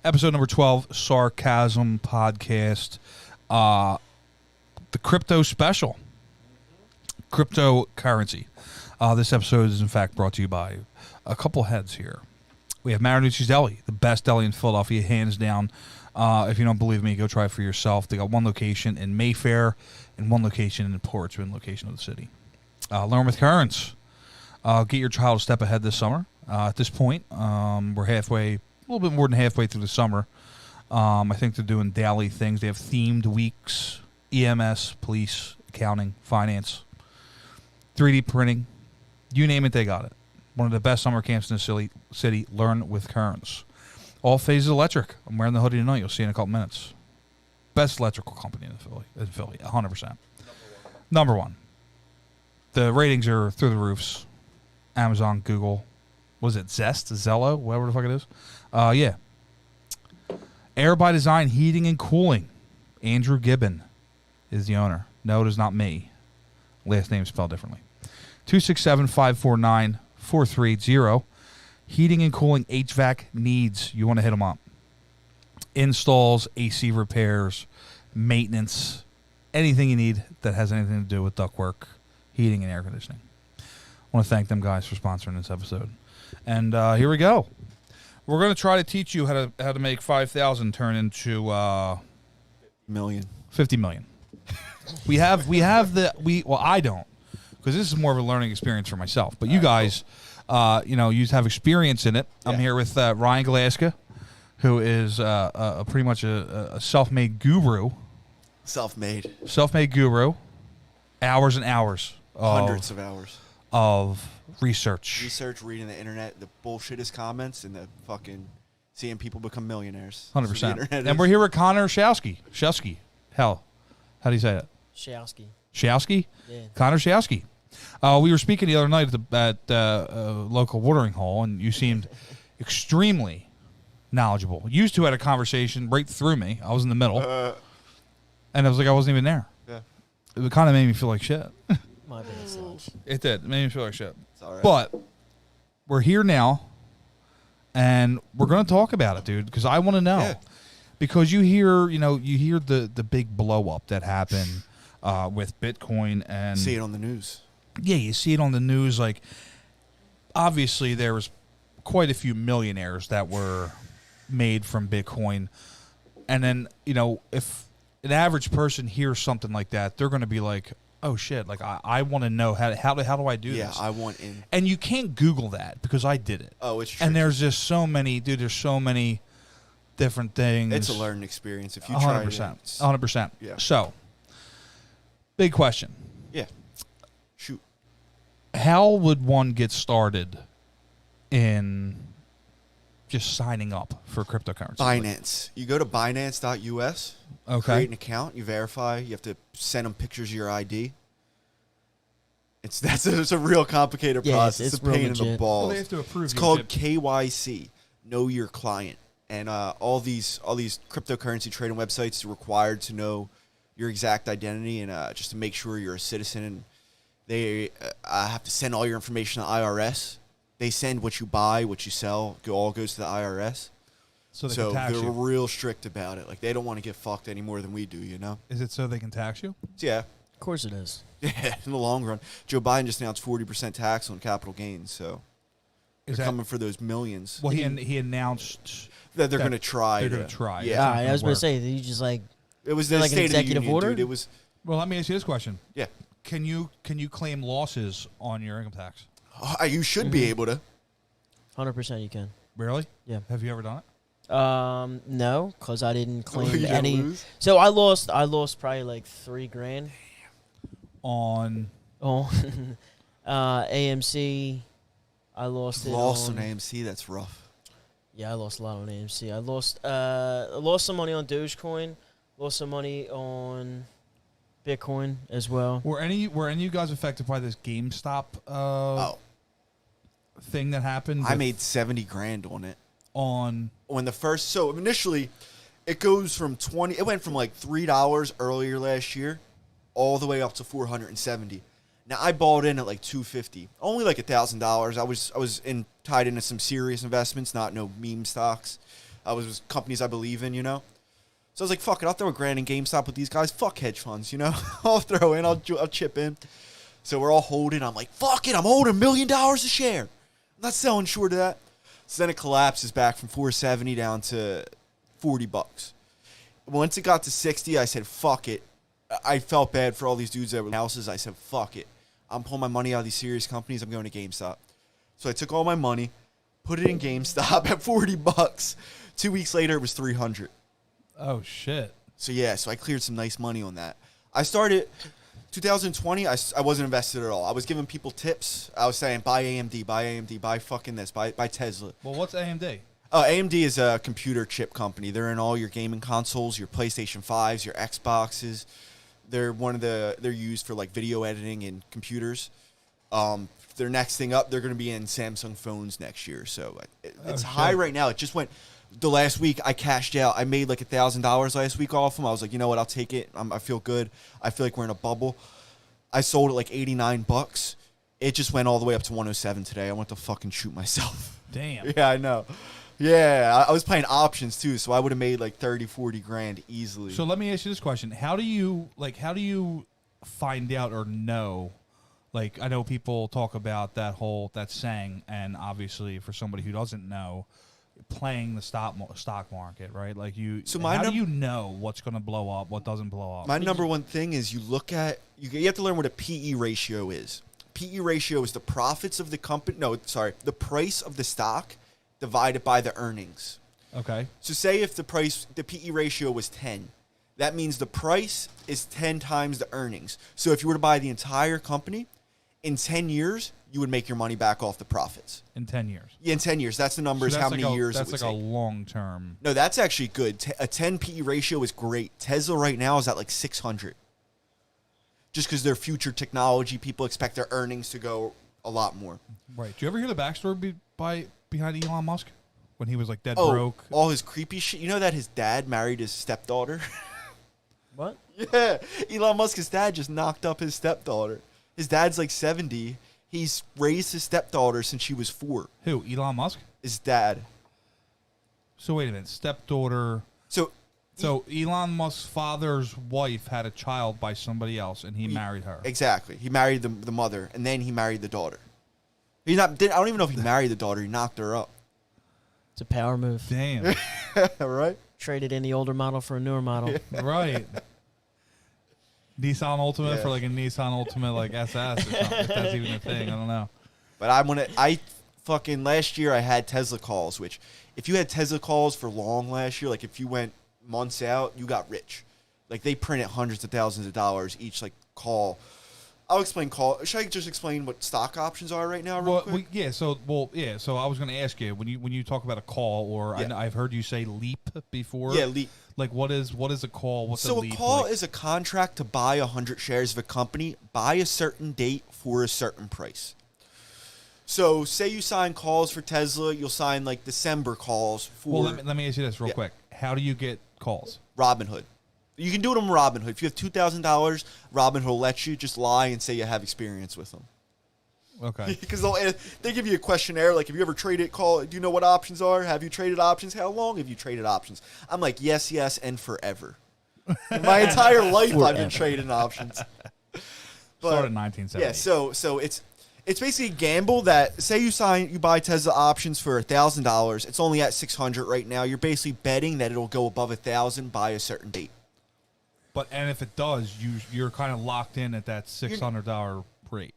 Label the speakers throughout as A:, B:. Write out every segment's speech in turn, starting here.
A: Episode number 12, Sarcasm Podcast. The crypto special. Cryptocurrency. This episode is, in fact, brought to you by a couple heads here. We have Marinucci's Deli, the best deli in Philadelphia, hands down. If you don't believe me, go try it for yourself. They got one location in Mayfair and one location in Ports, one location of the city. Learn with Currents. Get your child a step ahead this summer. At this point, we're halfway, a little bit more than halfway through the summer. I think they're doing daily things. They have themed weeks, EMS, police, accounting, finance, 3D printing. You name it, they got it. One of the best summer camps in the city. Learn with Currents. All phases electric. I'm wearing the hoodie tonight. You'll see in a couple minutes. Best electrical company in Philly, 100%. Number one. The ratings are through the roofs. Amazon, Google. Was it Zest, Zello, whatever the fuck it is? Yeah. Air by Design Heating and Cooling. Andrew Gibbon is the owner. No, it is not me. Last name spelled differently. 267-549-4330. Heating and cooling HVAC needs. You want to hit them up. Installs, AC repairs, maintenance, anything you need that has anything to do with ductwork, heating, and air conditioning. I want to thank them guys for sponsoring this episode. And here we go. We're going to try to teach you how to make 5,000 turn into
B: million.
A: 50 million. Well, I don't, because this is more of a learning experience for myself. But you guys, you have experience in it. Yeah. I'm here with Ryan Galazka, who is pretty much a self-made guru. Self-made guru. Hours and hours.
B: Hundreds of hours.
A: Of research,
B: reading the internet, the bullshittest comments, and the fucking seeing people become millionaires.
A: 100%. And we're here with Connor Shousky. Hell, how do you say it? Shousky?
C: Yeah.
A: Connor Shousky. We were speaking the other night at the local watering hole, and you seemed extremely knowledgeable. You used to had a conversation right through me. I was in the middle, and I was like, I wasn't even there.
B: Yeah.
A: It kind of made me feel like shit.
C: My bad, Saj.
A: It did. It made me feel like shit.
B: It's all right.
A: But we're here now, and we're going to talk about it, dude, because I want to know.
B: Yeah.
A: Because you hear the big blow up that happened with Bitcoin, and
B: see it on the news.
A: Yeah, you see it on the news. Like, obviously, there was quite a few millionaires that were made from Bitcoin, and then if an average person hears something like that, they're going to be like, oh shit, like I want to know how do I do this?
B: Yeah, I want in.
A: And you can't Google that because I did it.
B: Oh, it's true.
A: And there's just so many, dude, there's so many different things.
B: It's a learning experience if you try
A: 100%.
B: it.
A: 100%.
B: Yeah.
A: So, big question.
B: Yeah. Shoot.
A: How would one get started in just signing up for cryptocurrency?
B: Binance. You go to Binance.us.
A: Okay.
B: Create an account. You verify. You have to send them pictures of your ID. It's a real complicated process. It's a pain in the balls.
A: Well, they have to approve.
B: It's called KYC. Know your client. And all these cryptocurrency trading websites are required to know your exact identity and just to make sure you're a citizen. And they have to send all your information to IRS. They send what you buy, what you sell. All goes to the IRS.
A: So they're
B: real strict about it. Like, they don't want to get fucked any more than we do, you know?
A: Is it so they can tax you?
B: Yeah.
C: Of course it is.
B: Yeah, in the long run. Joe Biden just announced 40% tax on capital gains, so they're coming for those millions.
A: Well, he announced
B: that they're going to try.
A: They're going to try.
B: Yeah.
C: I was going to say, you just like...
B: It was the
C: like
B: State
C: an executive
B: of the Union,
C: order?
B: dude. It was...
A: Well, let me ask you this question.
B: Yeah.
A: Can you claim losses on your income tax?
B: You should be able to.
C: 100% you can.
A: Really?
C: Yeah.
A: Have you ever done it?
C: No, because I didn't claim
B: You
C: any.
B: lose?
C: So I lost probably like $3,000
A: On
C: AMC. I lost it
B: on AMC. That's rough.
C: Yeah, I lost a lot on AMC. I lost some money on Dogecoin. Lost some money on Bitcoin as well.
A: Were any of you guys affected by this GameStop thing that happened?
B: I made $70,000 on it.
A: When
B: the first, so initially it goes from it went from like $3 earlier last year all the way up to $470. Now I bought in at like $250, only like $1,000. I was tied into some serious investments, not no meme stocks. I was with companies I believe in, you know. So I was like, fuck it, I'll throw $1,000 in GameStop with these guys. Fuck hedge funds, you know. I'll throw in, I'll chip in. So we're all holding. I'm like, fuck it, I'm holding $1 million a share. I'm not selling short of that. So then it collapses back from 470 down to $40. Once it got to 60, I said, fuck it. I felt bad for all these dudes that were in houses. I said, fuck it. I'm pulling my money out of these serious companies. I'm going to GameStop. So I took all my money, put it in GameStop at $40. 2 weeks later, it was 300.
A: Oh, shit.
B: So, yeah, so I cleared some nice money on that. I started 2020, I wasn't invested at all. I was giving people tips. I was saying, buy AMD, buy fucking this, buy Tesla.
A: Well, what's AMD?
B: AMD is a computer chip company. They're in all your gaming consoles, your PlayStation 5s, your Xboxes. They're they're used for like video editing and computers. Their next thing up, they're going to be in Samsung phones next year. So it's high right now. It just went. The last week I cashed out. I made like $1,000 last week off them. I was like, you know what? I'll take it. I feel good. I feel like we're in a bubble. I sold it like $89. It just went all the way up to 107 today. I want to fucking shoot myself.
A: Damn.
B: Yeah, I know. Yeah, I was playing options too, so I would have made like 30, 40 grand easily.
A: So let me ask you this question: How do you find out or know? Like, I know people talk about that saying, and obviously for somebody who doesn't know, playing the stock market, right? Like how do you know what's going to blow up, what doesn't blow up?
B: My number one thing is you have to learn what a PE ratio is. PE ratio is the profits of the company. No, sorry, the price of the stock divided by the earnings.
A: Okay.
B: So say if the PE ratio was 10, that means the price is 10 times the earnings. So if you were to buy the entire company, in 10 years, you would make your money back off the profits.
A: In 10 years?
B: Yeah, in 10 years. That's the number, is how many years it would take.
A: That's like a long term.
B: No, that's actually good. A 10 PE ratio is great. Tesla right now is at like 600. Just because their future technology, people expect their earnings to go a lot more.
A: Right. Do you ever hear the backstory behind Elon Musk? When he was like dead broke?
B: All his creepy shit. You know that his dad married his stepdaughter?
C: What?
B: Yeah. Elon Musk's dad just knocked up his stepdaughter. His dad's like 70. He's raised his stepdaughter since she was 4.
A: Who? Elon Musk?
B: His dad.
A: So wait a minute. Stepdaughter. So Elon Musk's father's wife had a child by somebody else, and he married her.
B: Exactly. He married the mother, and then he married the daughter. I don't even know if he married the daughter. He knocked her up.
C: It's a power move.
A: Damn.
B: Right?
C: Traded in the older model for a newer model.
A: Right. Nissan Ultimate for like a Nissan Ultimate like SS or something. If that's even a thing. I don't know.
B: But last year I had Tesla calls, which if you had Tesla calls for long last year, like if you went months out, you got rich. Like they printed hundreds of thousands of dollars each like call. I'll explain call. Should I just explain what stock options are right now real quick?
A: So I was going to ask you when you talk about a call, or I've heard you say leap before.
B: Yeah, leap.
A: Like what is a call? What's a leap?
B: So a call is a contract to buy 100 shares of a company by a certain date for a certain price. So say you sign calls for Tesla, you'll sign like December calls for.
A: Well, let me ask you this real quick. How do you get calls?
B: Robinhood. You can do it on Robinhood. If you have $2,000, Robinhood will let you just lie and say you have experience with them.
A: Okay.
B: Because they give you a questionnaire, like, have you ever traded call? Do you know what options are? Have you traded options? How long have you traded options? I'm like, yes, and forever. My entire life I've been trading options.
A: Started in 1970.
B: Yeah, so it's basically a gamble that, say you buy Tesla options for $1,000. It's only at 600 right now. You're basically betting that it'll go above 1,000 by a certain date.
A: And if it does, you're kind of locked in at that $600 rate.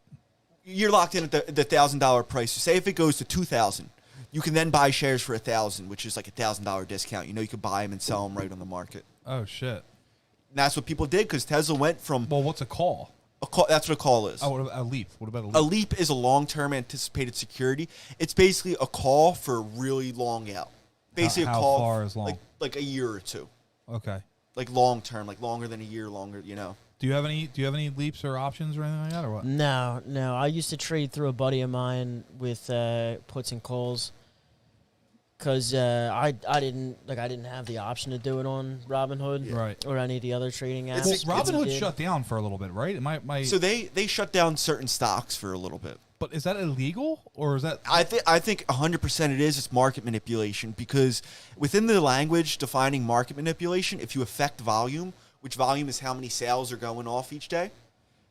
B: You're locked in at the $1,000 price. So say if it goes to $2,000, you can then buy shares for $1,000, which is like a $1,000 discount. You can buy them and sell them right on the market.
A: Oh shit!
B: And that's what people did because Tesla went from.
A: Well, what's a call?
B: That's what a call is.
A: Oh, what about a leap? What about a leap?
B: A leap is a long-term anticipated security. It's basically a call for really long out. Basically,
A: how
B: a call
A: far is long?
B: Like a year or two.
A: Okay.
B: Like long term, like longer than a year, longer.
A: Do you have any leaps or options or anything like that, or what?
C: No. I used to trade through a buddy of mine with puts and calls because I didn't have the option to do it on Robinhood,
A: right,
C: or any of the other trading apps.
A: Well, Robinhood shut down for a little bit, right?
B: So they shut down certain stocks for a little bit,
A: But is that illegal, or is that?
B: I think 100% it is. It's market manipulation, because within the language defining market manipulation, if you affect volume, which volume is how many sales are going off each day,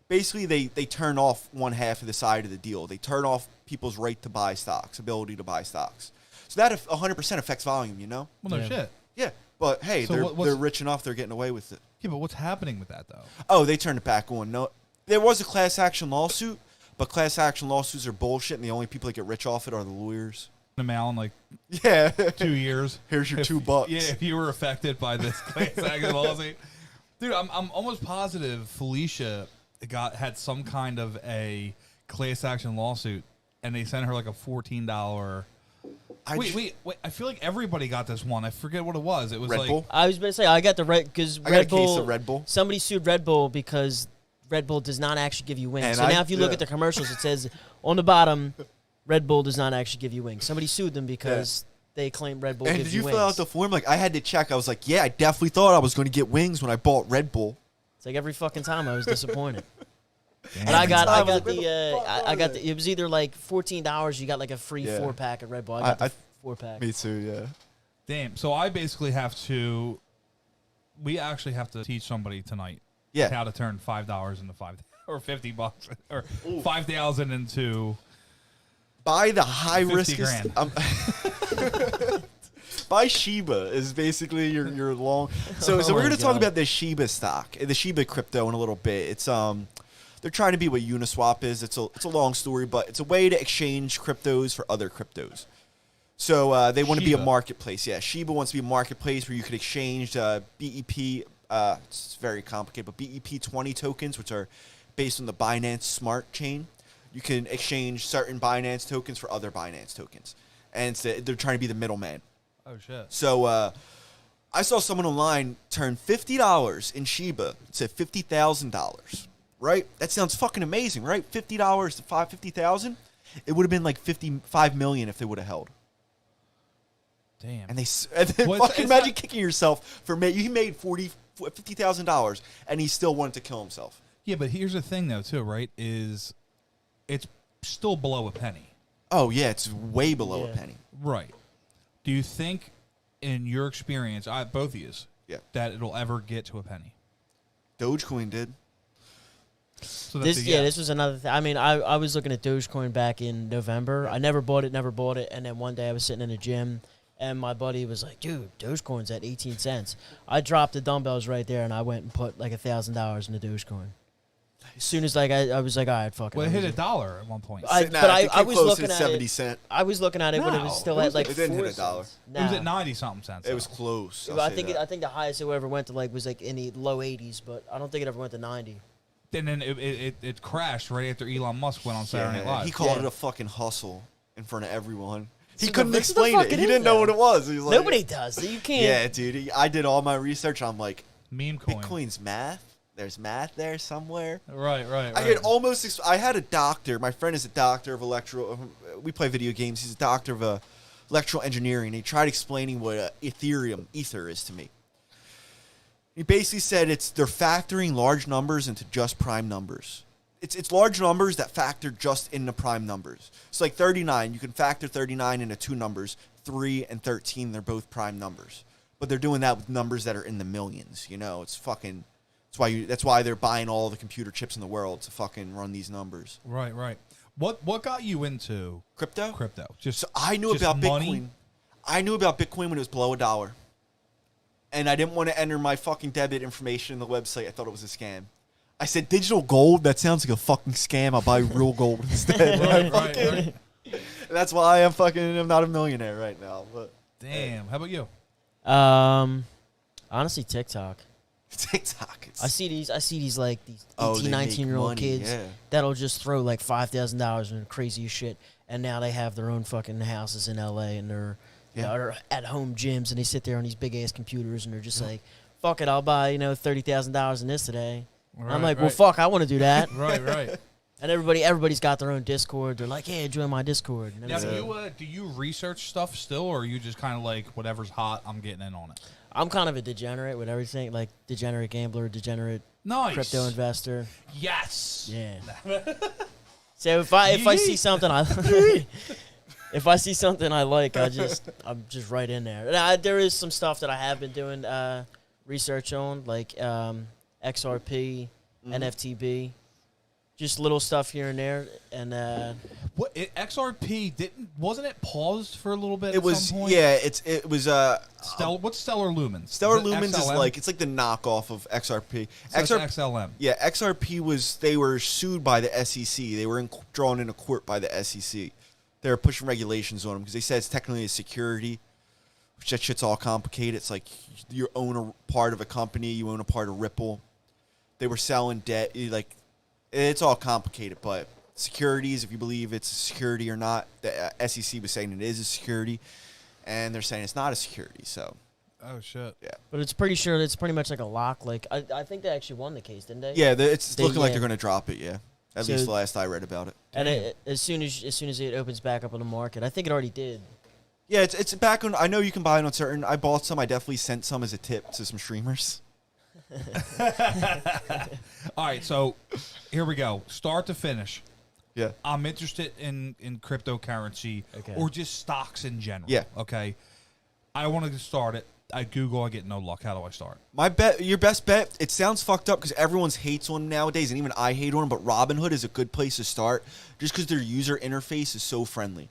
B: basically they turn off one half of the side of the deal. They turn off people's right to buy stocks, ability to buy stocks. So that 100% affects volume, you know?
A: Well, no shit.
B: Yeah, but hey,
A: So
B: they're rich enough, they're getting away with it.
A: Yeah, but what's happening with that though?
B: Oh, they turned it back on. No, there was a class action lawsuit, but class action lawsuits are bullshit, and the only people that get rich off it are the lawyers.
A: The mail in like
B: Yeah.
A: 2 years.
B: Here's your
A: If-
B: $2.
A: Yeah, if you were affected by this class action lawsuit, dude, I'm almost positive Felicia had some kind of a class action lawsuit, and they sent her like a $14. Wait! I feel like everybody got this one. I forget what it was. It was
B: Red
A: like
B: Bull?
C: I was going to say, I got the because
B: I
C: Red
B: got a case
C: Bull.
B: of Red Bull.
C: Somebody sued Red Bull because Red Bull does not actually give you wings.
B: And
C: So now if you look
B: yeah.
C: at the commercials, it says on the bottom, Red Bull does not actually give you wings. Somebody sued them because they claim Red Bull
B: And
C: gives
B: did you
C: wings.
B: fill out the form? Like, I had to check. I was like, yeah, I definitely thought I was going to get wings when I bought Red Bull.
C: It's like every fucking time I was disappointed.
A: damn.
C: But I got
B: time I was
C: the
B: like, where the fuck
C: I
B: are
C: got
B: they?
C: the. It was either like $14. You got like a free
B: Yeah.
C: 4-pack of Red Bull. I got the
B: I-
C: 4-pack.
B: Me too, yeah.
A: Damn. So I basically have to. We actually have to teach somebody tonight
B: Yeah.
A: how to turn $5 into $5 or $50 or 5,000 into.
B: Buy the high
A: 50
B: risk.
A: grand.
B: Buy Shiba is basically your long. So
C: Oh
B: we're
C: my
B: going to talk
C: God.
B: about the Shiba stock, the Shiba crypto in a little bit. It's they're trying to be what Uniswap is. It's a long story, but it's a way to exchange cryptos for other cryptos. So they want to be a
A: Shiba.
B: marketplace. Yeah, Shiba wants to be a marketplace where you could exchange BEP. It's very complicated, but BEP20 tokens, which are based on the Binance Smart Chain. You can exchange certain Binance tokens for other Binance tokens, and they're trying to be the middleman.
A: Oh shit.
B: So I saw someone online turn $50 in Shiba to $50,000. Right? That sounds fucking amazing, right? $50 to $50,000. It would have been like 55 million if they would have held.
A: Damn.
B: And then
A: Well,
B: fucking
A: it's
B: imagine
A: not-
B: kicking yourself for he made $50,000 and he still wanted to kill himself.
A: Yeah, but here's the thing though, too. Right? Is it's still below a penny.
B: Oh yeah, it's way below a
C: Yeah.
B: penny.
A: Right. Do you think, in your experience, both of you,
B: Yeah.
A: that it'll ever get to a penny?
B: Dogecoin did.
A: So that's a yes.
C: This was another thing. I mean, I was looking at Dogecoin back in November. I never bought it, and then one day I was sitting in a gym, and my buddy was like, dude, Dogecoin's at 18 cents. I dropped the dumbbells right there, and I went and put like $1,000 in the Dogecoin. As soon as like I was like, all right, fuck it.
A: Well, it
C: I'm
A: hit
C: gonna-
A: $1 at one point.
C: I-
B: Nah,
C: but
B: it
C: I
B: came
C: was
B: close
C: looking
B: to
C: at
B: 70
C: it.
B: cent.
C: I was looking at it when it
A: No,
C: was still
A: it
C: at like
B: it didn't hit
C: 4
B: $1.
C: cents.
A: It was
C: Nah.
A: at 90-something cents.
B: It was
A: though.
B: close.
C: I think I think the highest it ever went to like was like in the low 80s, but I don't think it ever went to 90.
A: And then it crashed right after Elon Musk went on Saturday Night Live.
B: He called
C: Yeah.
B: it a fucking hustle in front of everyone. He
C: So
B: couldn't
C: what the
B: explain
C: fuck
B: it.
C: it
B: He
C: is
B: didn't know
C: then?
B: what it was. He was like,
C: Nobody does. You can't.
B: Yeah, dude. I did all my research. I'm like,
A: Meme coin.
B: Bitcoin's math. There's math there somewhere.
A: Right.
B: I could almost. I had a doctor. My friend is a doctor of electrical. We play video games. He's a doctor of electrical engineering. And he tried explaining what ether is to me. He basically said they're factoring large numbers into just prime numbers. It's large numbers that factor just into prime numbers. So like 39, you can factor 39 into two numbers. 3 and 13, they're both prime numbers. But they're doing that with numbers that are in the millions. You know, it's fucking. That's why they're buying all the computer chips in the world to fucking run these numbers.
A: Right. What got you into
B: Crypto?
A: Just
B: So I knew
A: just
B: about
A: money?
B: Bitcoin. I knew about Bitcoin when it was below $1. And I didn't want to enter my fucking debit information in the website. I thought it was a scam. I said, digital gold? That sounds like a fucking scam. I'll buy real gold instead.
A: Right.
B: That's why I'm not a millionaire right now. But
A: Damn. How about you?
C: Honestly, TikTok.
B: TikTok.
C: I see these like these
B: Oh,
C: 18,
B: they make
C: 19-year-old
B: money,
C: kids
B: yeah.
C: that'll just throw like $5,000 in crazy shit, and now they have their own fucking houses in LA, and they're they're at home gyms, and they sit there on these big ass computers, and they're just like, fuck it, I'll buy $30,000 in this today. And I'm like, well, fuck, I want to do that.
A: Right.
C: And everybody's got their own Discord. They're like, hey, join my Discord. And
A: Now,
C: everything.
A: do you research stuff still, or are you just kind of like whatever's hot, I'm getting in on it?
C: I'm kind of a degenerate with everything, like degenerate gambler, degenerate
A: Nice.
C: crypto investor.
A: Yes.
C: Yeah. So if I see something if I see something I like, I'm just right in there. There is some stuff that I have been doing research on, like XRP, NFTB, just little stuff here and there. And
A: XRP wasn't it paused for a little bit?
B: It was
A: some point?
B: yeah. It was
A: What's Stellar Lumens?
B: Stellar
A: Is it
B: Lumens is
A: XLM?
B: like it's like the knockoff of XRP.
A: So it's XLM.
B: Yeah, XRP they were sued by the SEC. They were drawn into court by the SEC. They were pushing regulations on them because they said it's technically a security, which that shit's all complicated. It's like you own a part of a company, you own a part of Ripple. They were selling debt. It's all complicated, but securities, if you believe it's a security or not, the SEC was saying it is a security, and they're saying it's not a security. So,
A: oh shit,
B: yeah.
C: But it's pretty sure it's pretty much like a lock. Like I think they actually won the case, didn't they?
B: Yeah, it's looking like they're going to drop it. Yeah, at
C: So-
B: least the last I read about it.
C: And as soon as it opens back up on the market, I think it already did.
B: Yeah, it's back on. I know you can buy it on certain. I bought some. I definitely sent some as a tip to some streamers.
A: All right, so here we go, start to finish.
B: Yeah.
A: I'm interested in cryptocurrency or just stocks in general.
B: Yeah.
A: Okay. I want to start it. I Google, I get no luck. How do I start?
B: Your best bet, it sounds fucked up because everyone's hates on them nowadays, and even I hate on them, but Robinhood is a good place to start just because their user interface is so friendly.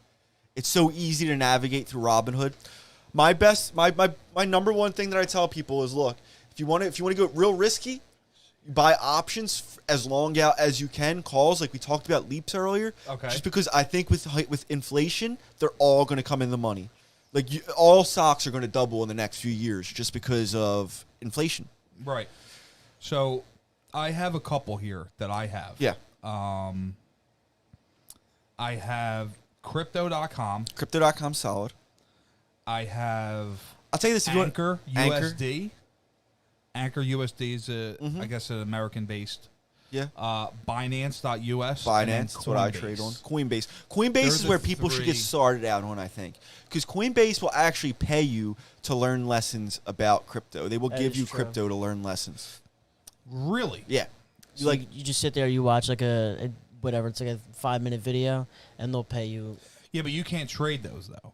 B: It's so easy to navigate through Robinhood. My number one thing that I tell people is, look, if you want to go real risky, you buy options as long out as you can, calls like we talked about leaps earlier.
A: Okay.
B: Just because I think with inflation, they're all going to come in the money. Like all stocks are going to double in the next few years just because of inflation.
A: Right. So I have a couple here that I have.
B: Yeah.
A: I have crypto.com.
B: Crypto.com solid.
A: I have
B: I'll tell you this. If you
A: Anchor
B: want,
A: USD. Anchor USD is I guess an American based.
B: Yeah.
A: Binance.us.
B: Binance, that's what I trade on. Coinbase. Coinbase is where people should get started out on, I think. Because Coinbase will actually pay you to learn lessons about crypto. They will give you crypto to learn lessons.
A: Really?
B: Yeah.
C: So you just sit there, you watch like a whatever, it's like a 5-minute video, and they'll pay you.
A: Yeah, but you can't trade those, though.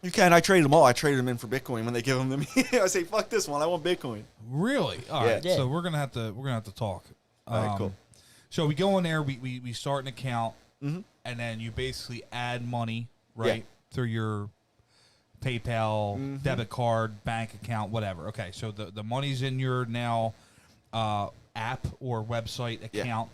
B: You can. I traded them all. I traded them in for Bitcoin when they give them to me. I say, fuck this one. I want Bitcoin.
A: Really? All right. So we're gonna have to talk.
B: All right, cool.
A: So we go in there. We start an account, and then you basically add money, right, through your PayPal, debit card, bank account, whatever. Okay. So the money's in your now app or website account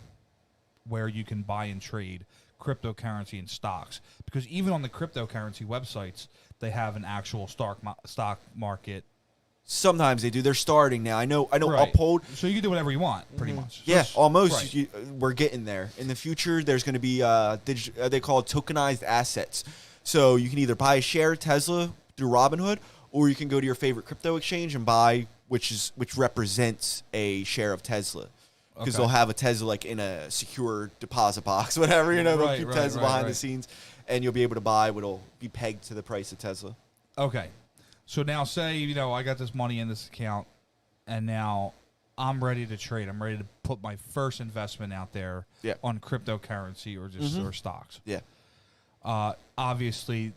A: where you can buy and trade cryptocurrency and stocks. Because even on the cryptocurrency websites, they have an actual stock market.
B: Sometimes they do. They're starting now. I know.
A: Right.
B: Uphold.
A: So you can do whatever you want, pretty much.
B: Yeah,
A: Just-
B: almost.
A: right.
B: We're getting there. In the future, there's going to be they call it tokenized assets. So you can either buy a share of Tesla through Robinhood, or you can go to your favorite crypto exchange and buy which represents a share of Tesla. Because they'll have a Tesla like in a secure deposit box, whatever, they'll keep Tesla behind the scenes, and you'll be able to buy what'll be pegged to the price of Tesla.
A: Okay. So now say, I got this money in this account, and now I'm ready to trade. I'm ready to put my first investment out there on cryptocurrency or just or stocks.
B: Yeah.
A: Obviously,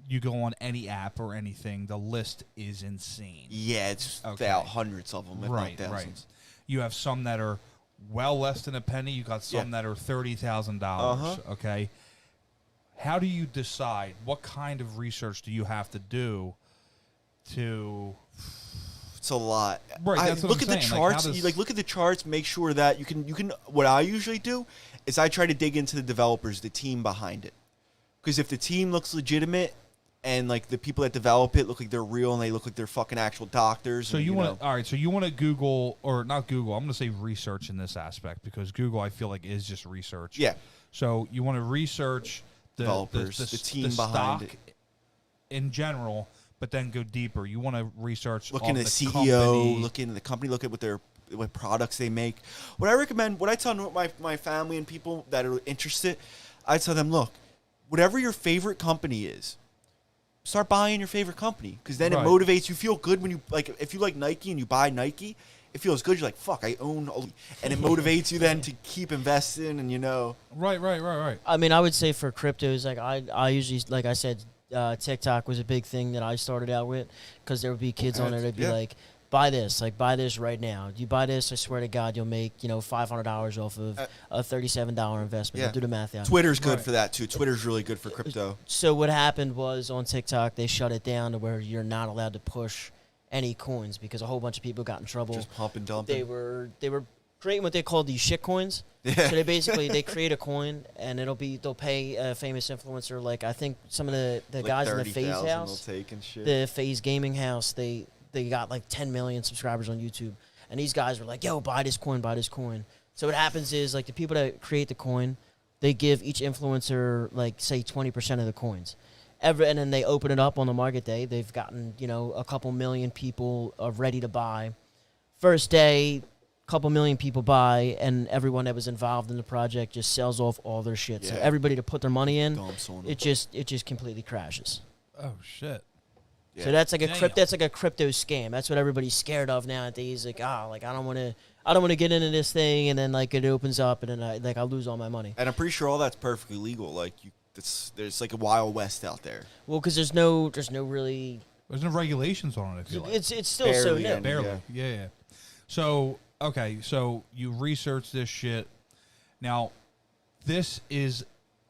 A: you go on any app or anything, the list is insane.
B: Yeah, it's about hundreds of them, if not thousands. Right.
A: You have some that are well less than a penny. You got some that are $30,000. Okay. How do you decide what kind of research do you have to do to?
B: It's a lot.
A: Right. That's
B: look at the charts. Look at the charts. Make sure that you can. What I usually do is I try to dig into the developers, the team behind it, because if the team looks legitimate and like the people that develop it look like they're real and they look like they're fucking actual doctors.
A: So you want to all right. So you want to Google or not Google? I'm going to say research in this aspect because Google I feel like is just research.
B: Yeah.
A: So you want to research the
B: developers, the team behind it
A: in general, but then go deeper. You want to research.
B: Look into the CEO. Look into the company. Look at what products they make. What I recommend, what I tell my family and people that are interested, I tell them, look, whatever your favorite company is, start buying your favorite company because then it motivates you. Feel good when you if you like Nike and you buy Nike, it feels good. You're like, fuck, I own, and it motivates you then to keep investing, and
A: Right.
C: I mean, I would say for cryptos, like I usually, like I said, TikTok was a big thing that I started out with because there would be kids on there. They'd be like, buy this right now. You buy this, I swear to God, you'll make $500 off of a $37 investment. I'll do the math out.
B: Twitter's good for that too. Twitter's really good for crypto.
C: So what happened was on TikTok they shut it down to where you're not allowed to push any coins because a whole bunch of people got in trouble.
B: Just pump and dump. They
C: were creating what they call these shit coins.
B: Yeah.
C: So they create a coin and they'll pay a famous influencer, like I think some of the
B: like
C: guys in the FaZe
B: 30,000
C: house,
B: they'll take and shit.
C: the FaZe gaming house, they got like 10 million subscribers on YouTube, and these guys were like, yo, buy this coin. So what happens is, like, the people that create the coin, they give each influencer, like, say 20% of the coins. And then they open it up on the market day. They've gotten, a couple million people ready to buy. First day, couple million people buy, and everyone that was involved in the project just sells off all their shit. So everybody to put their money in, it just completely crashes.
A: Oh shit.
C: Yeah. So that's like a crypto scam. That's what everybody's scared of nowadays. Like, I don't want to get into this thing, and then like it opens up, and then I'll lose all my money.
B: And I'm pretty sure all that's perfectly legal. Like there's like a Wild West out there.
C: Well, because there's no
A: regulations on it. I feel like.
C: It's still so new.
A: Barely. Yeah. So okay, so you research this shit. Now, this is.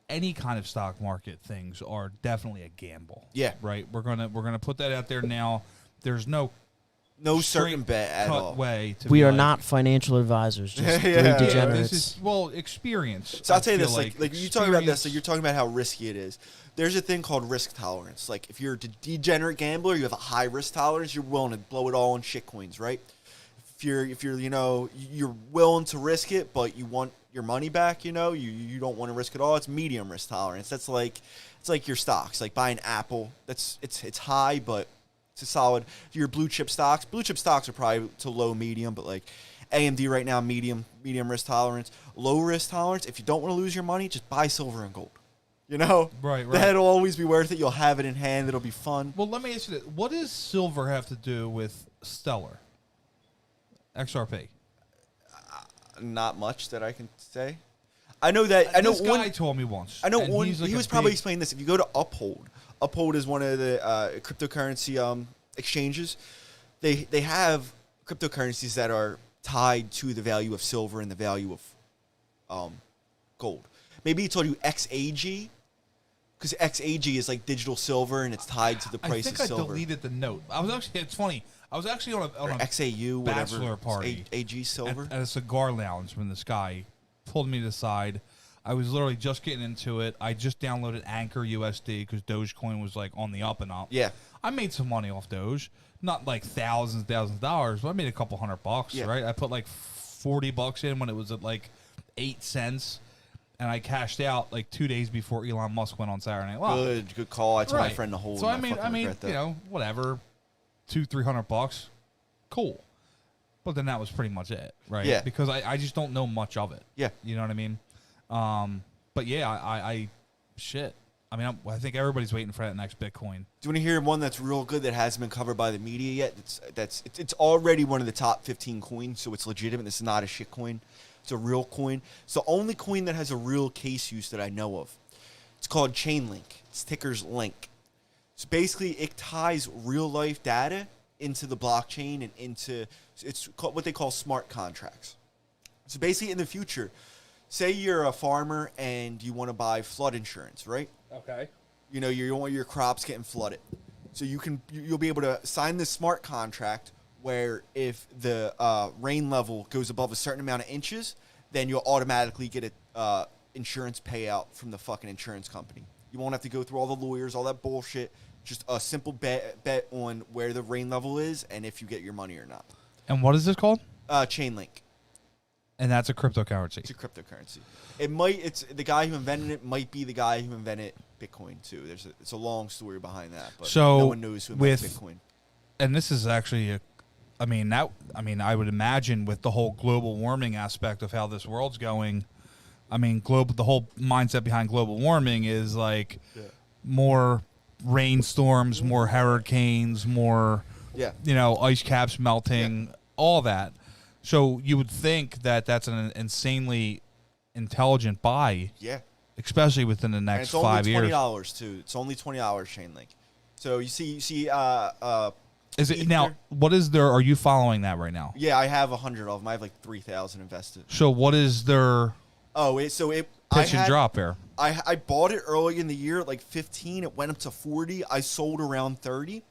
A: Any kind of stock market things are definitely a gamble.
B: Yeah.
A: Right. We're gonna put that out there now. There's no
B: certain bet at all.
A: Way to
C: we are not financial advisors. Just three degenerates.
A: This is experience.
B: So I'll tell you this: like you talking about this, like you're talking about how risky it is. There's a thing called risk tolerance. Like if you're a degenerate gambler, you have a high risk tolerance. You're willing to blow it all on shitcoins, right? If you're you're willing to risk it, but you want your money back, you don't want to risk it all. It's medium risk tolerance. That's like it's like your stocks, like buying Apple. It's high, but it's a solid. Your blue chip stocks are probably to low medium, but like AMD right now, medium risk tolerance, low risk tolerance. If you don't want to lose your money, just buy silver and gold.
A: Right.
B: That'll always be worth it. You'll have it in hand. It'll be fun.
A: Well, let me ask you this: what does silver have to do with Stellar XRP?
B: Not much that I can say. I know that.
A: This guy told me once.
B: I know one. He was probably explaining this. If you go to Uphold is one of the cryptocurrency exchanges. They have cryptocurrencies that are tied to the value of silver and the value of gold. Maybe he told you XAG, because XAG is like digital silver and it's tied to the price of silver.
A: I deleted the note. It's funny. I was actually on a
B: XAU,
A: bachelor
B: whatever,
A: party,
B: AG silver,
A: at a cigar lounge when this guy pulled me to the side. I was literally just getting into it. I just downloaded Anchor USD because Dogecoin was like on the up and up.
B: Yeah,
A: I made some money off Doge, not like thousands of dollars, but I made a couple $100. Yeah. Right, I put like $40 in when it was at like 8 cents. And I cashed out like 2 days before Elon Musk went on Saturday Night Live.
B: Good call. I told my friend to hold.
A: So I mean, whatever, $200-300, cool. But then that was pretty much it, right?
B: Yeah.
A: Because I just don't know much of it.
B: Yeah.
A: You know what I mean? But yeah, I I think everybody's waiting for that next Bitcoin.
B: Do you want to hear one that's real good that hasn't been covered by the media yet? It's already one of the top 15 coins, so it's legitimate. This is not a shit coin. It's a real coin. It's the only coin that has a real case use that I know of. It's called Chainlink. Its ticker's Link. So basically, it ties real-life data into the blockchain and it's what they call smart contracts. So basically, in the future, say you're a farmer and you want to buy flood insurance, right?
A: Okay.
B: You don't want your crops getting flooded. So you'll be able to sign this smart contract where if the rain level goes above a certain amount of inches, then you'll automatically get a insurance payout from the fucking insurance company. You won't have to go through all the lawyers, all that bullshit. Just a simple bet on where the rain level is and if you get your money or not.
A: And what is this called?
B: Chainlink.
A: And that's a cryptocurrency.
B: It's a cryptocurrency. It's the guy who invented it might be the guy who invented Bitcoin too. It's a long story behind that, but no one knows who invented Bitcoin. And
A: this is actually I would imagine with the whole global warming aspect of how this world's going, the whole mindset behind global warming is like more rainstorms, more hurricanes, more ice caps melting, all that. So you would think that that's an insanely intelligent buy,
B: Yeah.
A: especially within the
B: And
A: next
B: it's
A: 5
B: only
A: years.
B: $20 too. It's only $20 Chainlink. So you see
A: Is it
B: Ether.
A: now? What is there? Are you following that right now?
B: Yeah, I have 100 of them. I have like 3,000 invested.
A: So what is their
B: Oh,
A: pitch and drop there?
B: I bought it early in the year at like 15. It went up to 40. I sold around 30.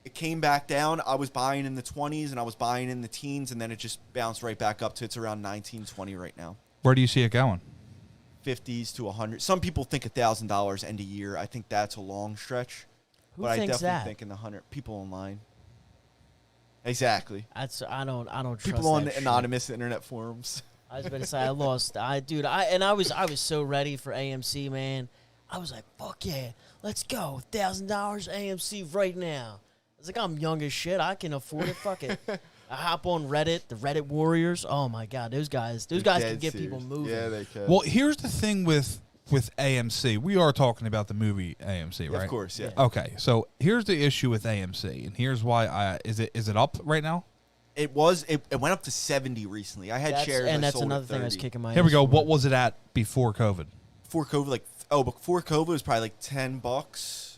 B: It came back down. I was buying in the 20s and I was buying in the teens, and then it just bounced right back up to it's around 19, 20 right now.
A: Where do you see it going?
B: 50s to 100. Some people think $1,000 end of year. I think that's a long stretch.
C: Who
B: but I
C: thinks
B: definitely
C: that?
B: think in the 100 people online. Exactly.
C: I don't trust
B: People on
C: that
B: the
C: shit.
B: anonymous internet forums.
C: I was about to say I lost. I was so ready for AMC, man. I was like, fuck yeah, let's go, $1,000 AMC right now. I was like, I'm young as shit. I can afford it. Fuck it. I hop on Reddit, the Reddit warriors. Oh my god, those guys can
B: Dead
C: get
B: serious.
C: people moving.
B: Yeah, they can.
A: Well, here's the thing with AMC. We are talking about the movie AMC, right?
B: Of course, yeah.
A: Okay, so here's the issue with AMC, and here's why is it up right now?
B: It went up to 70 recently. I had shares.
C: And
B: I
C: that's
B: sold
C: another
B: at
C: thing I was
B: 30.
C: kicking my.
A: Here we
C: ass
A: go.
C: for.
A: What was it at before COVID?
B: Before COVID, before COVID it was probably like $10.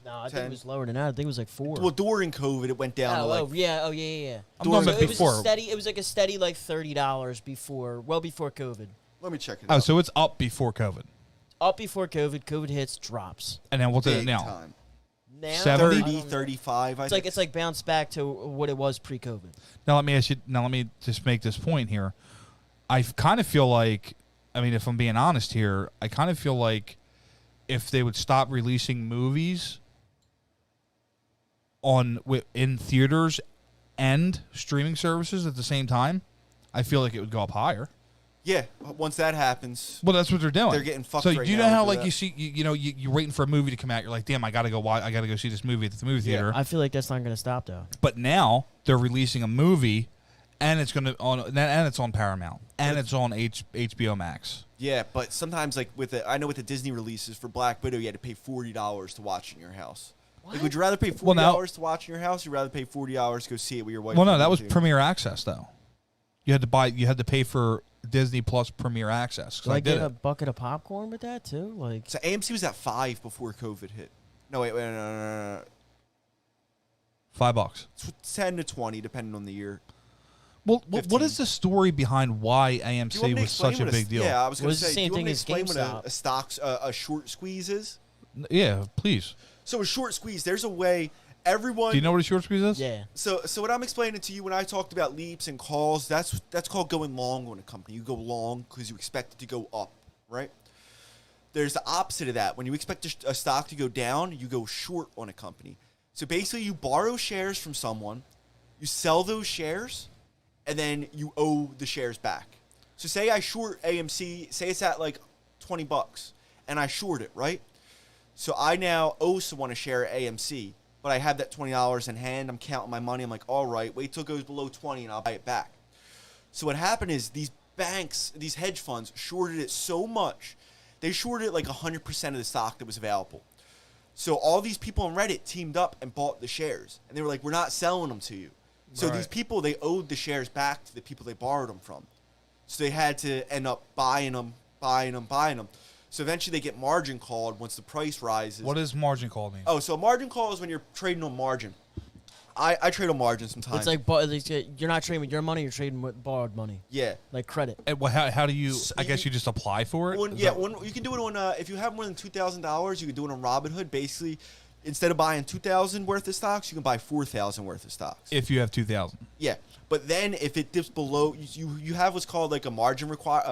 C: No, I think
B: 10.
C: it was lower than that. I think it was like 4.
B: Well, during COVID, it went down to like.
C: Oh yeah.
A: I'm talking
C: So
A: about
C: it was
A: before.
C: a steady. It was like a steady like $30 before COVID.
B: Let me check it
A: Oh,
B: out.
A: so it's up before COVID,
C: Up before COVID. COVID hits, drops.
A: and then what's it
B: Big
A: now?
B: time.
C: Now
A: 70?
C: I
B: 30,
C: don't know.
B: 35.
C: It's like bounced back to what it was pre-COVID.
A: Now let me ask you. Now let me just make this point here. I kind of feel like, I mean, if I'm being honest here, I kind of feel like if they would stop releasing movies in theaters and streaming services at the same time, I feel like it would go up higher.
B: Yeah, once that happens,
A: Well, that's what they're doing.
B: They're getting fucked
A: So
B: right
A: do you
B: now
A: know how
B: over
A: like
B: that.
A: you see, you're waiting for a movie to come out. You're like, damn, I gotta go see this movie at the movie theater.
C: I feel like that's not going to stop though.
A: But now they're releasing a movie, and it's on Paramount, and it's on HBO Max.
B: yeah. But sometimes, like I know with the Disney releases for Black Widow, you had to pay $40 to watch it in your house. Like, would you rather pay $40
A: Well, now-
B: to watch in your house? Or you'd rather pay $40 to go see it with your wife?
A: Well, no,
B: in
A: that
B: the
A: was
B: theater?
A: Premier Access though. You had to pay for Disney Plus Premier Access. 'Cause
C: Do I
A: did
C: get a
A: it.
C: bucket of popcorn with that too? Like,
B: So AMC was at 5 before COVID hit. No, wait, no.
A: $5.
B: It's 10 to 20, depending on the year.
A: Well, what
B: 15.
A: is the story behind why
B: Do you want
A: AMC
B: me to
A: was
B: explain
A: such a
B: what
A: big deal?
B: Yeah, I was going
C: Well,
B: to
C: it's the
B: say. Do
C: same
B: you want
C: thing
B: me to
C: as
B: explain what
C: GameStop.
B: a stocks a short squeeze is?
A: Yeah, please.
B: So a short squeeze, there's a way everyone.
A: Do you know what a short squeeze is?
C: yeah.
B: So what I'm explaining to you when I talked about leaps and calls, that's called going long on a company. You go long because you expect it to go up, right? There's the opposite of that. When you expect a stock to go down, you go short on a company. So basically, you borrow shares from someone, you sell those shares, and then you owe the shares back. So say I short AMC, say it's at like $20, and I short it, right? So I now owe someone a share of AMC, but I have that $20 in hand. I'm counting my money. I'm like, all right, wait till it goes below 20 and I'll buy it back. So what happened is these banks, these hedge funds shorted it so much. They shorted it like 100% of the stock that was available. So all these people on Reddit teamed up and bought the shares. And they were like, we're not selling them to you. So
A: Right.
B: these people, they owed the shares back to the people they borrowed them from. So they had to end up buying them. So eventually they get margin called once the price rises.
A: What does margin call mean?
B: Oh, so a margin call is when you're trading on margin. I trade on margin sometimes.
C: It's like you're not trading with your money. You're trading with borrowed money,
B: yeah.
C: like credit.
A: And how do you?
B: So
A: I guess
B: you-
A: you just apply for it.
B: When,
A: Is
B: yeah,
A: that-
B: when, you can do it on if you have more than $2,000, you can do it on Robinhood. Basically, instead of buying 2,000 worth of stocks, you can buy 4,000 worth of stocks.
A: if you have 2,000.
B: Yeah, but then if it dips below, you have what's called like a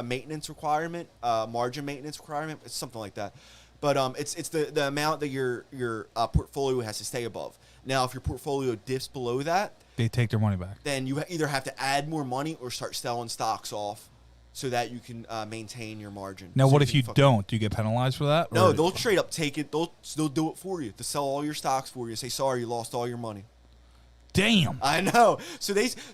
B: maintenance requirement, margin maintenance requirement. It's something like that. But it's the amount that your portfolio has to stay above. Now, if your portfolio dips below that,
A: They take their money back.
B: then you either have to add more money or start selling stocks off, so that you can maintain your margin.
A: Now,
B: So
A: what if
B: can
A: you
B: fucking-
A: don't? Do you get penalized for that?
B: No,
A: Or-
B: they'll straight up take it. They'll do it for you. To sell all your stocks for you. Say sorry, you lost all your money.
A: Damn.
B: I know. So basically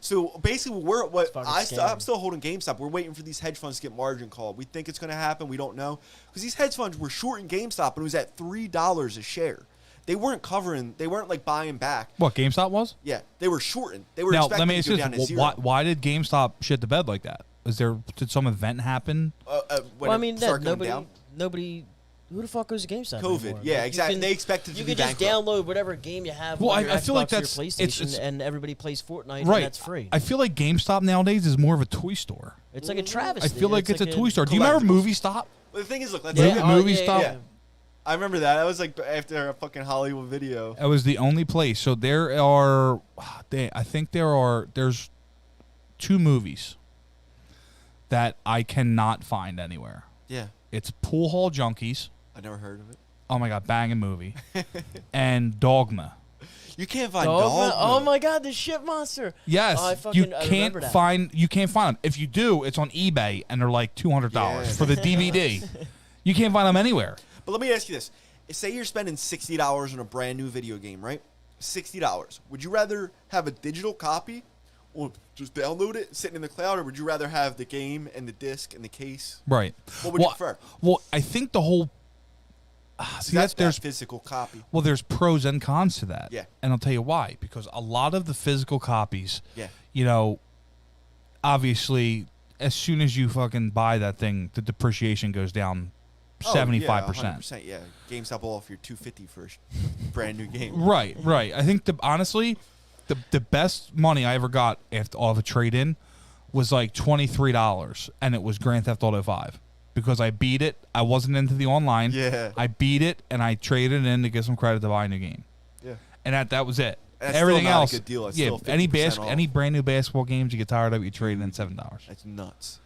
C: fucking
B: I'm
C: scary.
B: still holding GameStop. We're waiting for these hedge funds to get margin called. We think it's going to happen. We don't know because these hedge funds were shorting GameStop and it was at $3 a share. They weren't like buying back.
A: What, GameStop was?
B: Yeah, they were shorting. They were
A: Now,
B: expecting
A: let me
B: to
A: ask
B: go
A: you
B: down
A: this.
B: to
A: Why,
B: zero.
A: why did GameStop shit the bed like that? Did some event happen?
B: When
C: I
B: it
C: mean,
B: started going down?
C: nobody. Who the fuck goes to GameStop?
B: COVID.
C: anymore?
B: Yeah,
C: Like,
B: exactly.
C: You
B: They expected to
C: you
B: be
C: can just
B: bankrupt.
C: download whatever game you have
A: Well,
C: on your
A: I feel like
C: Xbox or your
A: that's-
C: PlayStation,
A: it's-
C: and everybody plays Fortnite,
A: Right.
C: and that's free.
A: I feel like GameStop nowadays is more of a toy store.
C: It's like a travesty.
A: I feel like it's a toy store. Do you
B: collectibles.
A: remember Movie Stop?
B: Well, the thing is, look, let's
A: Yeah,
B: say
A: movie stop.
B: yeah. I remember that. That was like after a fucking Hollywood video.
A: It was the only place. So there are, I think there's 2 movies that I cannot find anywhere.
B: Yeah,
A: It's Pool Hall Junkies.
B: I never heard of it.
A: Oh my god, banging movie. And Dogma.
B: You can't find
C: Dogma?
B: Dogma.
C: Oh my god, the shit monster.
A: Yes,
C: Oh, I
A: you
C: remember that.
A: can't find them. If you do, it's on eBay and they're like $200
B: Yeah.
A: for the DVD. You can't find them anywhere.
B: But let me ask you this: say you're spending $60 on a brand new video game, right? $60. Would you rather have a digital copy, or just download it sitting in the cloud, or would you rather have the game and the disc and the case?
A: Right.
B: What would you prefer?
A: Well, I think the whole see
B: That's
A: there's
B: that physical copy.
A: well, there's pros and cons to that.
B: Yeah.
A: And I'll tell you why. Because a lot of the physical copies,
B: Yeah.
A: you know, obviously, as soon as you fucking buy that thing, the depreciation goes down 75%.
B: 100%. Yeah, GameStop will offer you $250 for a brand new game.
A: Right, right. I think honestly, the best money I ever got after all of a trade in was like $23, and it was Grand Theft Auto 5 because I beat it. I wasn't into the online.
B: Yeah.
A: I beat it, and I traded in to get some credit to buy a new game.
B: Yeah.
A: And that was it.
B: That's
A: Everything
B: still not a
A: else,
B: good deal. It's
A: yeah.
B: still
A: Any
B: 50% off.
A: any brand new basketball games you get tired of, you trade in $7.
B: That's nuts.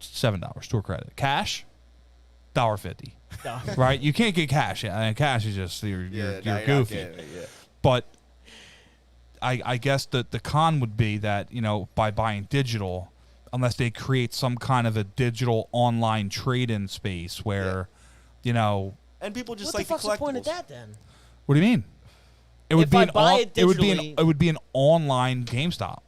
A: $7 store credit. Cash, $1.50.
C: No.
A: Right? You can't get cash. Cash is just you're
B: not
A: goofy.
B: getting it, yeah.
A: But I guess the con would be that, you know, by buying digital, unless they create some kind of a digital online trade-in space where, you know,
B: And people just
C: What
B: like
C: the fuck's the point of
B: collectibles.
C: that then?
A: what do you mean? It would
C: If
A: be
C: I
A: an
C: buy
A: on-
C: it
A: it would be an
C: digitally-
A: it would be an online GameStop.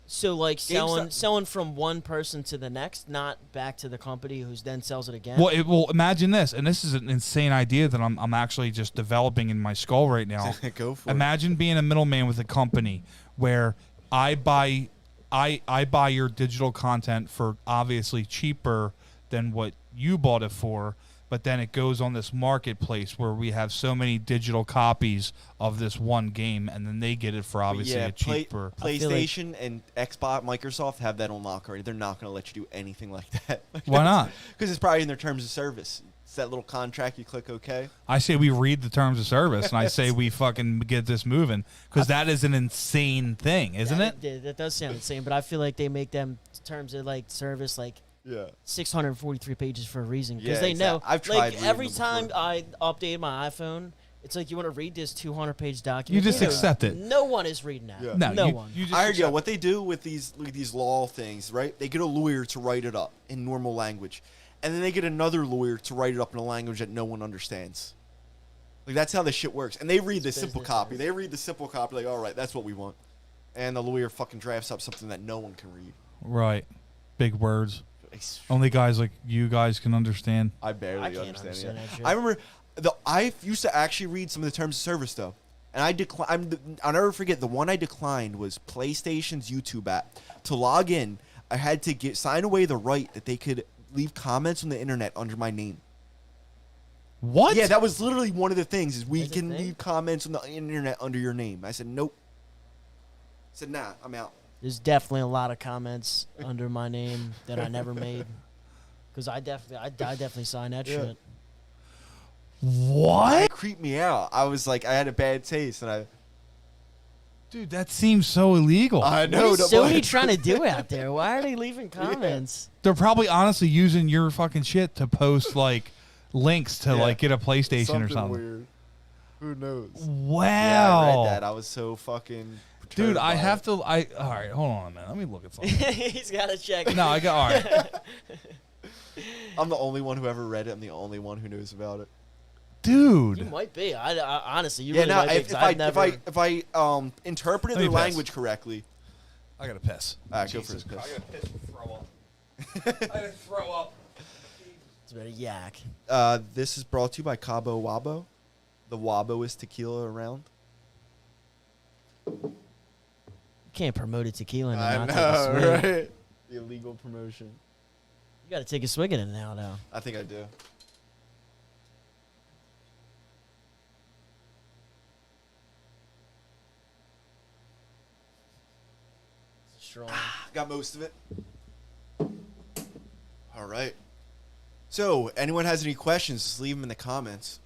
C: So like
B: GameStop-
C: selling from one person to the next, not back to the company who's then sells it again.
A: Well, imagine this, and this is an insane idea that I'm actually just developing in my skull right now.
B: Go for it.
A: Imagine being a middleman with a company where I buy your digital content for obviously cheaper than what you bought it for, but then it goes on this marketplace where we have so many digital copies of this one game, and then they get it for obviously a cheaper.
C: I feel like-
B: PlayStation and Xbox, Microsoft have that on lock already. They're not going to let you do anything like that.
A: Why not?
B: Because it's probably in their terms of service. It's that little contract. You click OK.
A: I say we read the terms of service, and I say we fucking get this moving, because that is an insane thing, isn't it?
C: That does sound insane, but I feel like they make them terms of like service like
B: Yeah.
C: 643 pages for a reason because
B: Yeah,
C: they know.
B: exactly. I've tried
C: like
B: reading
C: every
B: them
C: time
B: before.
C: I updated my iPhone, it's like you want to read this 200-page document.
A: You just
C: Dude,
A: accept it.
C: No one is reading that.
B: Yeah.
A: No,
C: no
A: you,
C: one.
A: You just
B: I heard
A: accept-
B: what they do with these law things, right? They get a lawyer to write it up in normal language, and then they get another lawyer to write it up in a language that no one understands. Like that's how this shit works. And they read the simple
C: business,
B: copy.
C: man.
B: They read the simple copy, like, all right, that's what we want. And the lawyer fucking drafts up something that no one can read.
A: Right. Big words.
B: It's-
A: Only guys like you guys can understand.
B: I barely
C: I can't
B: understand
C: understand
B: it.
C: that shit.
B: I remember I used to actually read some of the terms of service though, and I'll never forget the one I declined was PlayStation's YouTube app. To log in, I had to sign away the right that they could leave comments on the internet under my name.
A: What?
B: Yeah, that was literally one of the things is we
C: That's a
B: can
C: thing?
B: leave comments on the internet under your name. I said nope. I said nah, I'm out.
C: There's definitely a lot of comments under my name that I never made because I definitely signed that
B: Yeah.
C: shit.
A: What?
B: It creeped me out. I was like, I had a bad taste, and
A: Dude, that seems so illegal.
B: I know.
C: What is
B: the-
C: Sony trying to do out there? Why are they leaving comments?
A: They're probably honestly using your fucking shit to post like links to
B: Yeah.
A: like get a PlayStation or something.
B: Weird. Who knows?
A: Wow.
B: Yeah, I read that. I was so fucking.
A: Dude,
B: perturbed
A: I
B: by
A: have
B: it.
A: to. All right, hold on a minute. Let me look at something.
C: He's got to check.
A: No, I got all right,
B: I'm the only one who ever read it. I'm the only one who knows about it.
C: You
A: dude.
C: might be. I honestly, you
B: Yeah,
C: really
B: no.
C: might be. 'Cause I've never.
B: If I interpreted
A: Let me
B: their
A: piss.
B: language correctly,
A: I gotta piss.
B: all right, go for this.
A: I gotta piss and throw up. I gotta throw up.
C: It's been a yak.
B: This is brought to you by Cabo Wabo. the Waboist tequila around.
C: You can't promote a tequila and
B: I
C: not take a swig.
B: know, right? The illegal promotion.
C: You got to take a swig in it now, though.
B: I think I do.
C: Strong.
B: Got most of it. All right. So, anyone has any questions, just leave them in the comments.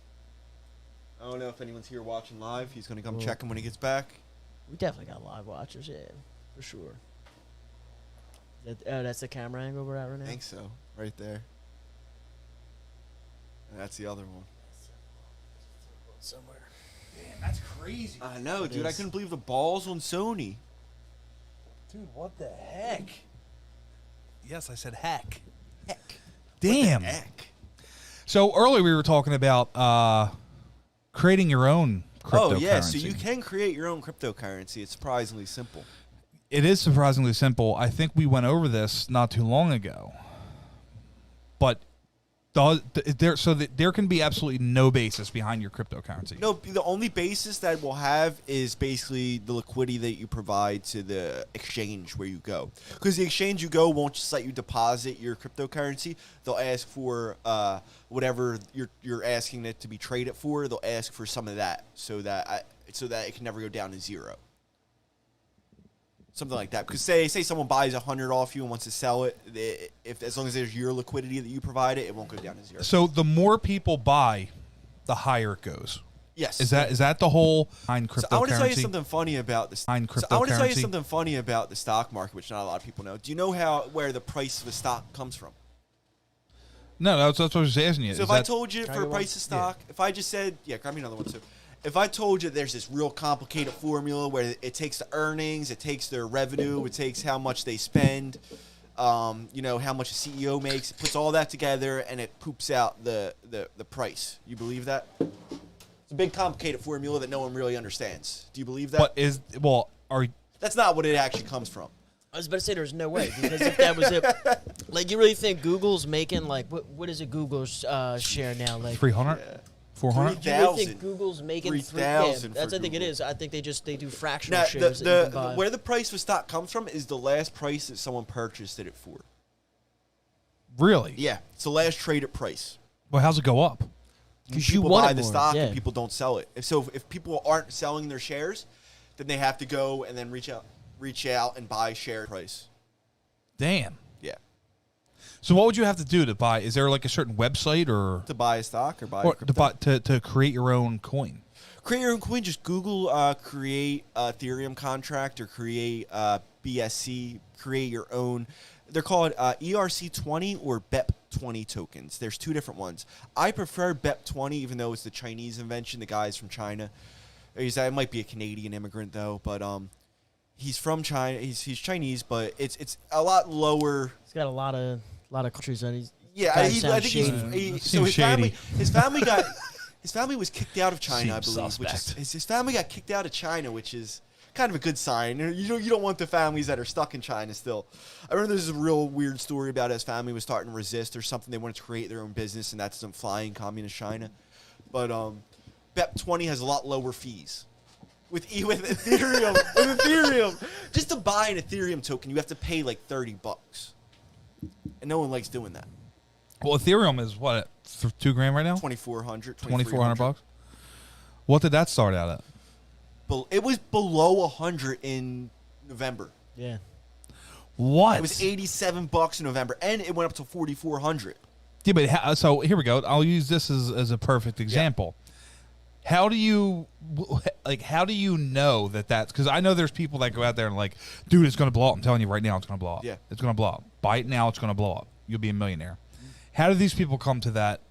B: I don't know if anyone's here watching live. He's going to come check him when he gets back.
C: We definitely got live watchers, yeah, for sure. That's the camera angle we're at right now?
B: I think so. Right there. And that's the other one.
C: Somewhere.
A: Damn, that's crazy.
B: I know,
C: It
B: dude. I
C: is.
B: couldn't believe the balls on Sony.
A: Dude, what the heck? Yes, I said heck.
B: Heck.
A: Damn.
B: Heck.
A: So earlier we were talking about creating your own cryptocurrency.
B: Oh, yeah. So you can create your own cryptocurrency. It's surprisingly simple.
A: It is surprisingly simple. I think we went over this not too long ago. But there can be absolutely no basis behind your cryptocurrency.
B: No, the only basis that we'll have is basically the liquidity that you provide to the exchange where you go. Because the exchange you go won't just let you deposit your cryptocurrency. They'll ask for whatever you're asking it to be traded for. They'll ask for some of that so that it can never go down to zero. Something like that. Because say someone buys 100 off you and wants to sell it, as long as there's your liquidity that you provide it won't go down to zero.
A: So the more people buy, the higher it goes.
B: Yes.
A: Is that the whole behind cryptocurrency?
B: So I want to tell you something funny about this.
A: Behind
B: So I want to tell you
A: cryptocurrency?
B: something funny about the stock market, which not a lot of people know. Do you know where the price of a stock comes from?
A: No, that's what I was asking you.
B: So
A: Is
B: if I
A: that-
B: told you
C: Can I
B: for a
C: get one?
B: price of stock, if I just said, yeah, grab me another one too. If I told you there's this real complicated formula where it takes the earnings, it takes their revenue, it takes how much they spend, how much a CEO makes, it puts all that together and it poops out the price. You believe that? It's a big complicated formula that no one really understands. Do you believe that?
A: But
B: That's not what it actually comes from.
C: I was about to say there's no way, because if that was it, like, you really think Google's making, like, what is a Google's share now? Like,
A: 300?
B: Yeah.
A: 400?
C: do you really
B: 3,000.
C: think Google's making
B: 3,000
C: that's
B: for
C: I think it
B: Google.
C: is. I think they do fractional
B: Now,
C: shares that you can buy.
B: where the price of stock comes from is the last price that someone purchased it for.
A: Really?
B: Yeah, it's the last traded price.
A: Well, how's it go up?
C: Because you
B: People
C: want
B: buy
C: it
B: the
C: more,
B: stock
C: yeah.
B: and people don't sell it. If people aren't selling their shares, then they have to go and then reach out and buy share price.
A: Damn.
B: Yeah,
A: So what would you have to do to buy? Is there like a certain website or
B: to buy a stock or buy
A: or
B: crypto.
A: to buy to create your own coin?
B: Create your own coin. Just Google create Ethereum contract or create BSC. Create your own. They're called ERC20 or BEP20 tokens. There's two different ones. I prefer BEP20, even though it's the Chinese invention. The guy's from China. It might be a Canadian immigrant though, but he's from China. He's Chinese, but it's a lot lower.
C: He's got a lot of countries that he's.
B: Yeah,
C: Kinda
B: I
C: sounds
B: think
C: shady.
A: Seems shady.
B: his family got his family was kicked out of China,
A: Seems
B: I believe. Which is,
A: suspect.
B: his family got kicked out of China, which is kind of a good sign. You don't want the families that are stuck in China still. I remember there's a real weird story about his family was starting to resist or something. They wanted to create their own business, and that's them flying communist China. But BEP20 has a lot lower fees. With Ethereum, just to buy an Ethereum token, you have to pay like $30, and no one likes doing that.
A: Well, Ethereum is what, $2,000 right now?
B: 2,400,
A: 2,400 bucks. What did that start out at?
B: It was below 100 in November.
C: Yeah.
A: What?
B: It was $87 in November, and it went up to 4,400.
A: Yeah, but so here we go. I'll use this as a perfect example. How do you know that that's because I know there's people that go out there and like, dude, it's going to blow up. I'm telling you right now, it's going to blow up.
B: Yeah.
A: It's going to blow up. Buy it now, it's going to blow up. You'll be a millionaire. How do these people come to that?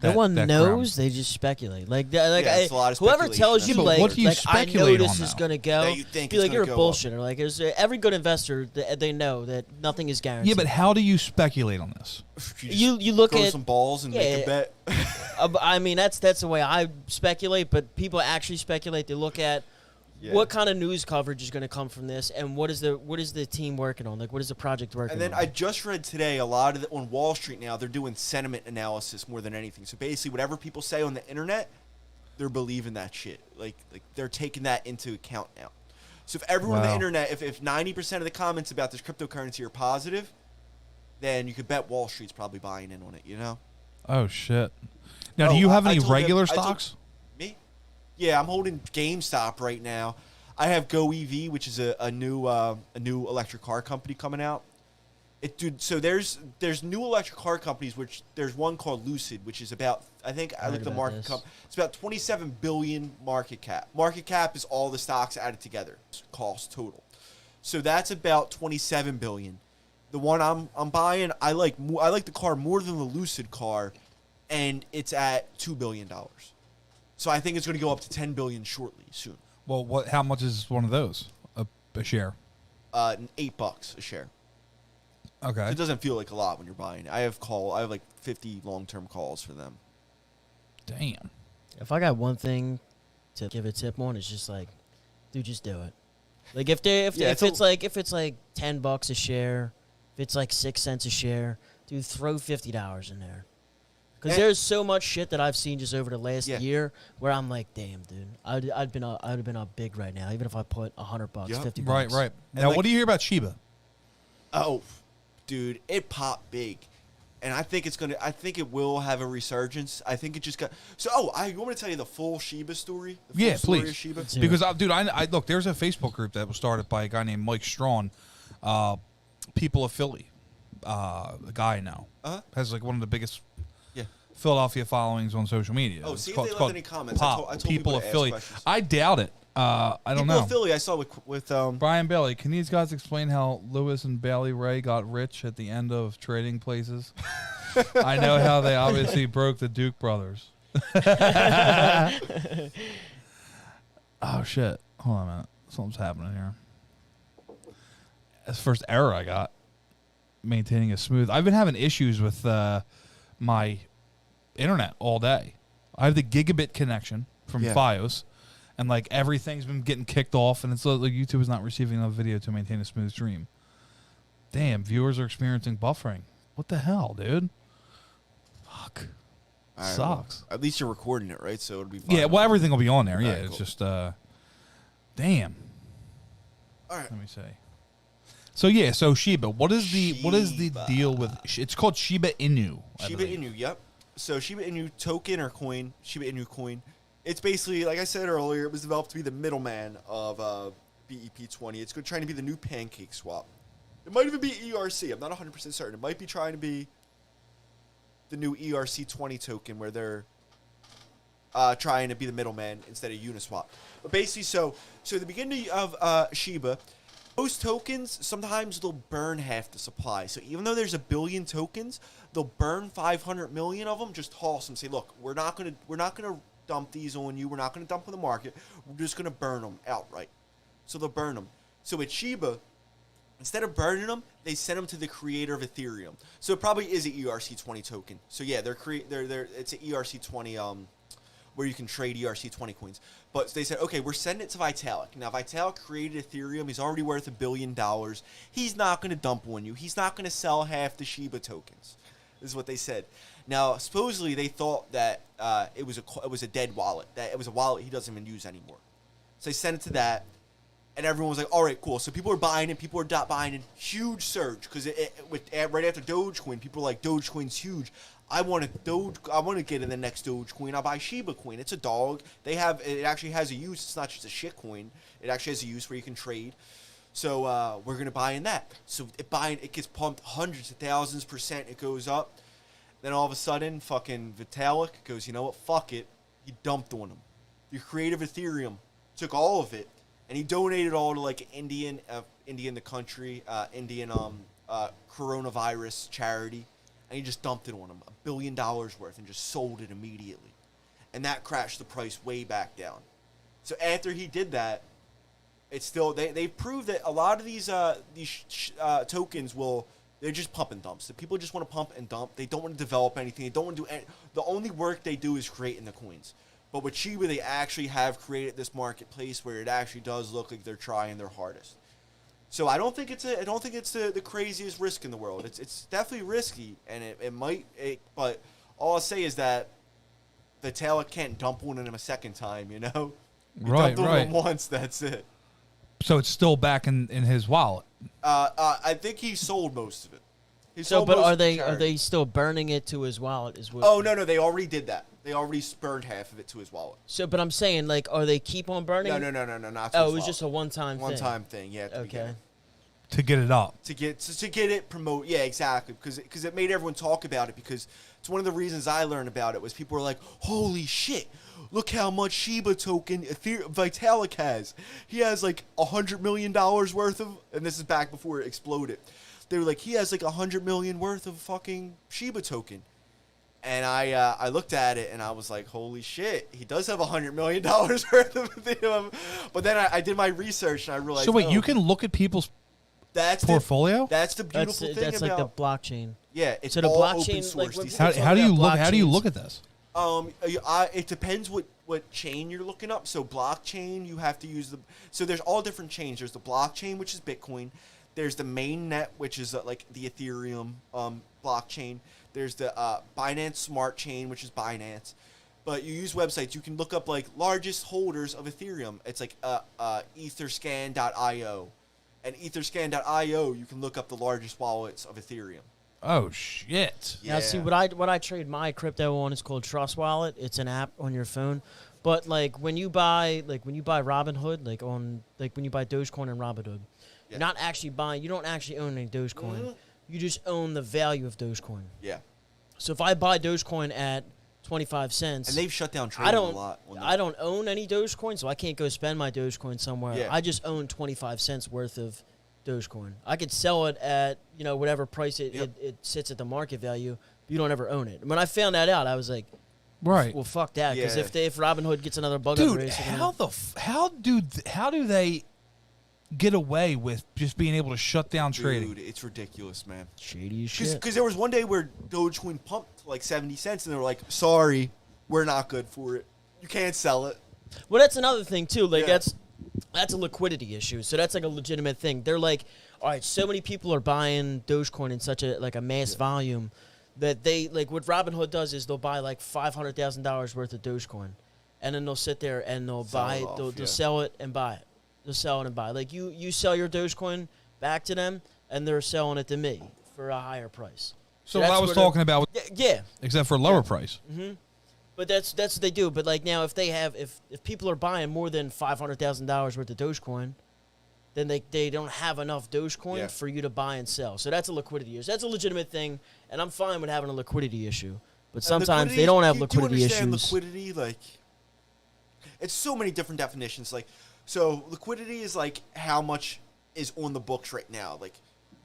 C: No one
A: that
C: knows.
A: ground?
C: They just speculate. Like
B: it's a lot of
C: whoever
B: speculation.
C: tells you,
A: Yeah, but
C: like,
A: what do you
C: I know
A: speculate
C: this
A: on,
C: is
A: though?
C: gonna go.
B: That you think
C: be
B: it's
C: like,
B: gonna
C: you're a
B: go up.
C: bullshitter. Like, every good investor, they know that nothing is guaranteed.
A: Yeah, but how do you speculate on this?
C: You look
B: throw
C: at
B: some balls and make a bet.
C: I mean, that's the way I speculate. But people actually speculate. They look at
B: Yeah.
C: what kind of news coverage is going to come from this, and what is the team working on? Like, what is the project working
B: And then
C: on?
B: I just read today a lot of on Wall Street now they're doing sentiment analysis more than anything. So basically, whatever people say on the internet, they're believing that shit. Like they're taking that into account now. So if everyone on the internet, if 90% of the comments about this cryptocurrency are positive, then you could bet Wall Street's probably buying in on it, you know?
A: Oh, shit. Now, do you have any regular stocks?
B: Me? Yeah, I'm holding GameStop right now. I have GoEV, which is a new electric car company coming out. So there's new electric car companies, which there's one called Lucid, which is about, I think I looked at the market cap. It's about 27 billion market cap. Market cap is all the stocks added together, cost total. So that's about 27 billion. The one I'm buying, I like the car more than the Lucid car, and it's at $2 billion. So I think it's going to go up to 10 billion shortly, soon.
A: Well, how much is one of those a share?
B: $8 a share.
A: Okay.
B: So it doesn't feel like a lot when you're buying. I have like 50 long-term calls for them.
A: Damn.
C: If I got one thing to give a tip on, it's just like, dude, just do it. Like if it's like $10 a share, if it's like 6 cents a share, dude, throw $50 in there. Because there's so much shit that I've seen just over the last year where I'm like, damn, dude, I'd have been up big right now, even if I put $100, $50.
A: Right. Now, what do you hear about Shiba?
B: Oh, dude, it popped big, and I think it will have a resurgence. I think it just got. So, you want me to tell you the full Shiba story? The full story
A: please.
B: of Shiba?
A: Because, dude, I look. There's a Facebook group that was started by a guy named Mike Strawn, people of Philly, a guy now has like one of the biggest Philadelphia followings on social media.
B: Oh, see if they left any comments. I told
A: people of Philly.
B: Questions.
A: I doubt it. I don't know.
B: People of Philly, I saw with
A: Brian Bailey. Can these guys explain how Lewis and Bailey Ray got rich at the end of Trading Places? I know how they obviously broke the Duke brothers. Oh shit! Hold on a minute. Something's happening here. That's the first error I got. Maintaining a smooth. I've been having issues with my internet all day. I have the gigabit connection from Fios, and like everything's been getting kicked off, and it's like YouTube is not receiving enough video to maintain a smooth stream. Damn, viewers are experiencing buffering. What the hell, dude? Fuck.
B: Right,
A: sucks.
B: Well, at least you're recording it, right? So it'll be fine.
A: Yeah, well, everything will be on there.
B: All
A: Yeah,
B: right,
A: it's
B: cool.
A: just damn.
B: All right.
A: Let me say. So Shiba. What is the deal with? It's called Shiba Inu.
B: Shiba Inu. Yep. So Shiba Inu token or coin, Shiba Inu coin. It's basically, like I said earlier, it was developed to be the middleman of BEP20. It's trying to be the new pancake swap. It might even be ERC. I'm not 100% certain. It might be trying to be the new ERC20 token where they're trying to be the middleman instead of Uniswap. But basically, so at the beginning of Shiba, those tokens, sometimes they'll burn half the supply. So even though there's 1 billion tokens, they'll burn 500 million of them, just toss them, say, look, we're not gonna dump these on you. We're not gonna dump on the market. We're just gonna burn them outright. So they'll burn them. So with Shiba, instead of burning them, they send them to the creator of Ethereum. So it probably is an ERC20 token. So yeah, it's an ERC20 where you can trade ERC20 coins. But they said, okay, we're sending it to Vitalik. Now, Vitalik created Ethereum. He's already worth $1 billion. He's not going to dump on you. He's not going to sell half the Shiba tokens. This is what they said. Now, supposedly, they thought that it was a dead wallet, that it was a wallet he doesn't even use anymore. So they sent it to that, and everyone was like, all right, cool. So people are buying it. People are not buying it. Huge surge, because right after Dogecoin, people were like, Dogecoin's huge. I want to get in the next Dogecoin. I'll buy Shiba Coin. It's a dog. It actually has a use. It's not just a shit coin. It actually has a use where you can trade. So we're gonna buy in that. So it gets pumped hundreds of thousands %. It goes up. Then all of a sudden, fucking Vitalik goes, you know what? Fuck it. He dumped on him. The creator of Ethereum took all of it, and he donated all to like Indian the country, Indian coronavirus charity. And he just dumped it on him, $1 billion worth, and just sold it immediately. And that crashed the price way back down. So after he did that, it's still they proved that a lot of these tokens they're just pump and dumps. The people just want to pump and dump. They don't want to develop anything. They don't want to do the only work they do is creating the coins. But with Shiba, they actually have created this marketplace where it actually does look like they're trying their hardest. So I don't think it's the craziest risk in the world. It's definitely risky, and it might. But all I'll say is that Vitalik can't dump one in him a second time, you know? He
A: Right,
B: dumped one
A: right.
B: once, that's it.
A: So it's still back in his wallet.
B: I think he sold most of it. He
C: So,
B: sold
C: but
B: most
C: are
B: of the
C: they
B: charity.
C: still burning it to his wallet? Is what?
B: Oh, no, they already did that. They already burned half of it to his wallet.
C: So, but I'm saying, like, are they keep on burning?
B: No, not to
C: Oh,
B: his
C: it was
B: wallet.
C: just a one-time thing.
B: One-time thing, yeah. At the
C: Okay.
B: beginning.
A: To get it up.
B: To get it promote, yeah, exactly, because it made everyone talk about it, because it's one of the reasons I learned about it was people were like, holy shit, look how much Shiba token Vitalik has. He has like $100 million worth of, and this is back before it exploded. They were like, he has like $100 million worth of fucking Shiba token. And I looked at it and I was like, holy shit, he does have $100 million worth of Ethereum. But then I did my research and I realized,
A: So wait,
B: oh,
A: you can look at people's
B: that's
A: portfolio?
B: That's the beautiful thing
C: That's
B: about
C: like the blockchain.
B: yeah, it's
C: So the
B: all
C: blockchain,
B: open source.
C: like,
B: These
C: when
B: things.
A: How do you
C: about
A: look? How do you
C: blockchains.
A: look at this?
B: It depends what chain you're looking up. So blockchain, you have to use the. So there's all different chains. There's the blockchain, which is Bitcoin. There's the mainnet, which is like the Ethereum blockchain. There's the Binance Smart Chain, which is Binance. But you use websites. You can look up like largest holders of Ethereum. It's like Etherscan.io, and Etherscan.io. You can look up the largest wallets of Ethereum.
A: Oh shit!
C: Now, see, what I trade my crypto on is called Trust Wallet. It's an app on your phone. But like when you buy Robinhood, when you buy Dogecoin and Robinhood, you're not actually buying. You don't actually own any Dogecoin.
B: Mm-hmm.
C: You just own the value of Dogecoin.
B: Yeah,
C: So if I buy Dogecoin at 25 cents,
B: and they've shut down trading a lot.
C: I don't own any Dogecoin, so I can't go spend my Dogecoin somewhere.
B: Yeah.
C: I just own 25 cents worth of Dogecoin. I could sell it at whatever price it sits at the market value. But you don't ever own it. When I found that out, I was like,
A: Right,
C: well, fuck that. Because
B: Yeah.
C: if Robinhood gets another bug
A: dude.
C: race,
A: How do they get away with just being able to shut down trading?
B: Dude, it's ridiculous, man.
C: shady as shit.
B: Because there was one day where Dogecoin pumped to like 70 cents, and they were like, sorry, we're not good for it. You can't sell it.
C: Well, that's another thing too. Like
B: Yeah.
C: that's a liquidity issue. So that's like a legitimate thing. They're like, all right, so many people are buying Dogecoin in such a mass volume that they like what Robinhood does is they'll buy like $500,000 worth of Dogecoin, and then they'll sit there and they'll
B: Sell
C: buy
B: it
C: it.
B: off,
C: They'll
B: yeah.
C: sell it and buy it. They'll sell it and buy it. Like you sell your Dogecoin back to them, and they're selling it to me for a higher price.
A: So
C: that's
A: what I was
C: where they're-
A: talking about,
C: Yeah.
A: except for a lower price.
C: But that's what they do. But like now, if people are buying more than $500,000 worth of Dogecoin, then they don't have enough Dogecoin
B: Yeah.
C: for you to buy and sell. So that's a liquidity issue. That's a legitimate thing, and I'm fine with having a liquidity issue. But sometimes they don't have liquidity
B: do you understand
C: issues.
B: liquidity? Like, it's so many different definitions. Like, so liquidity is like how much is on the books right now. Like,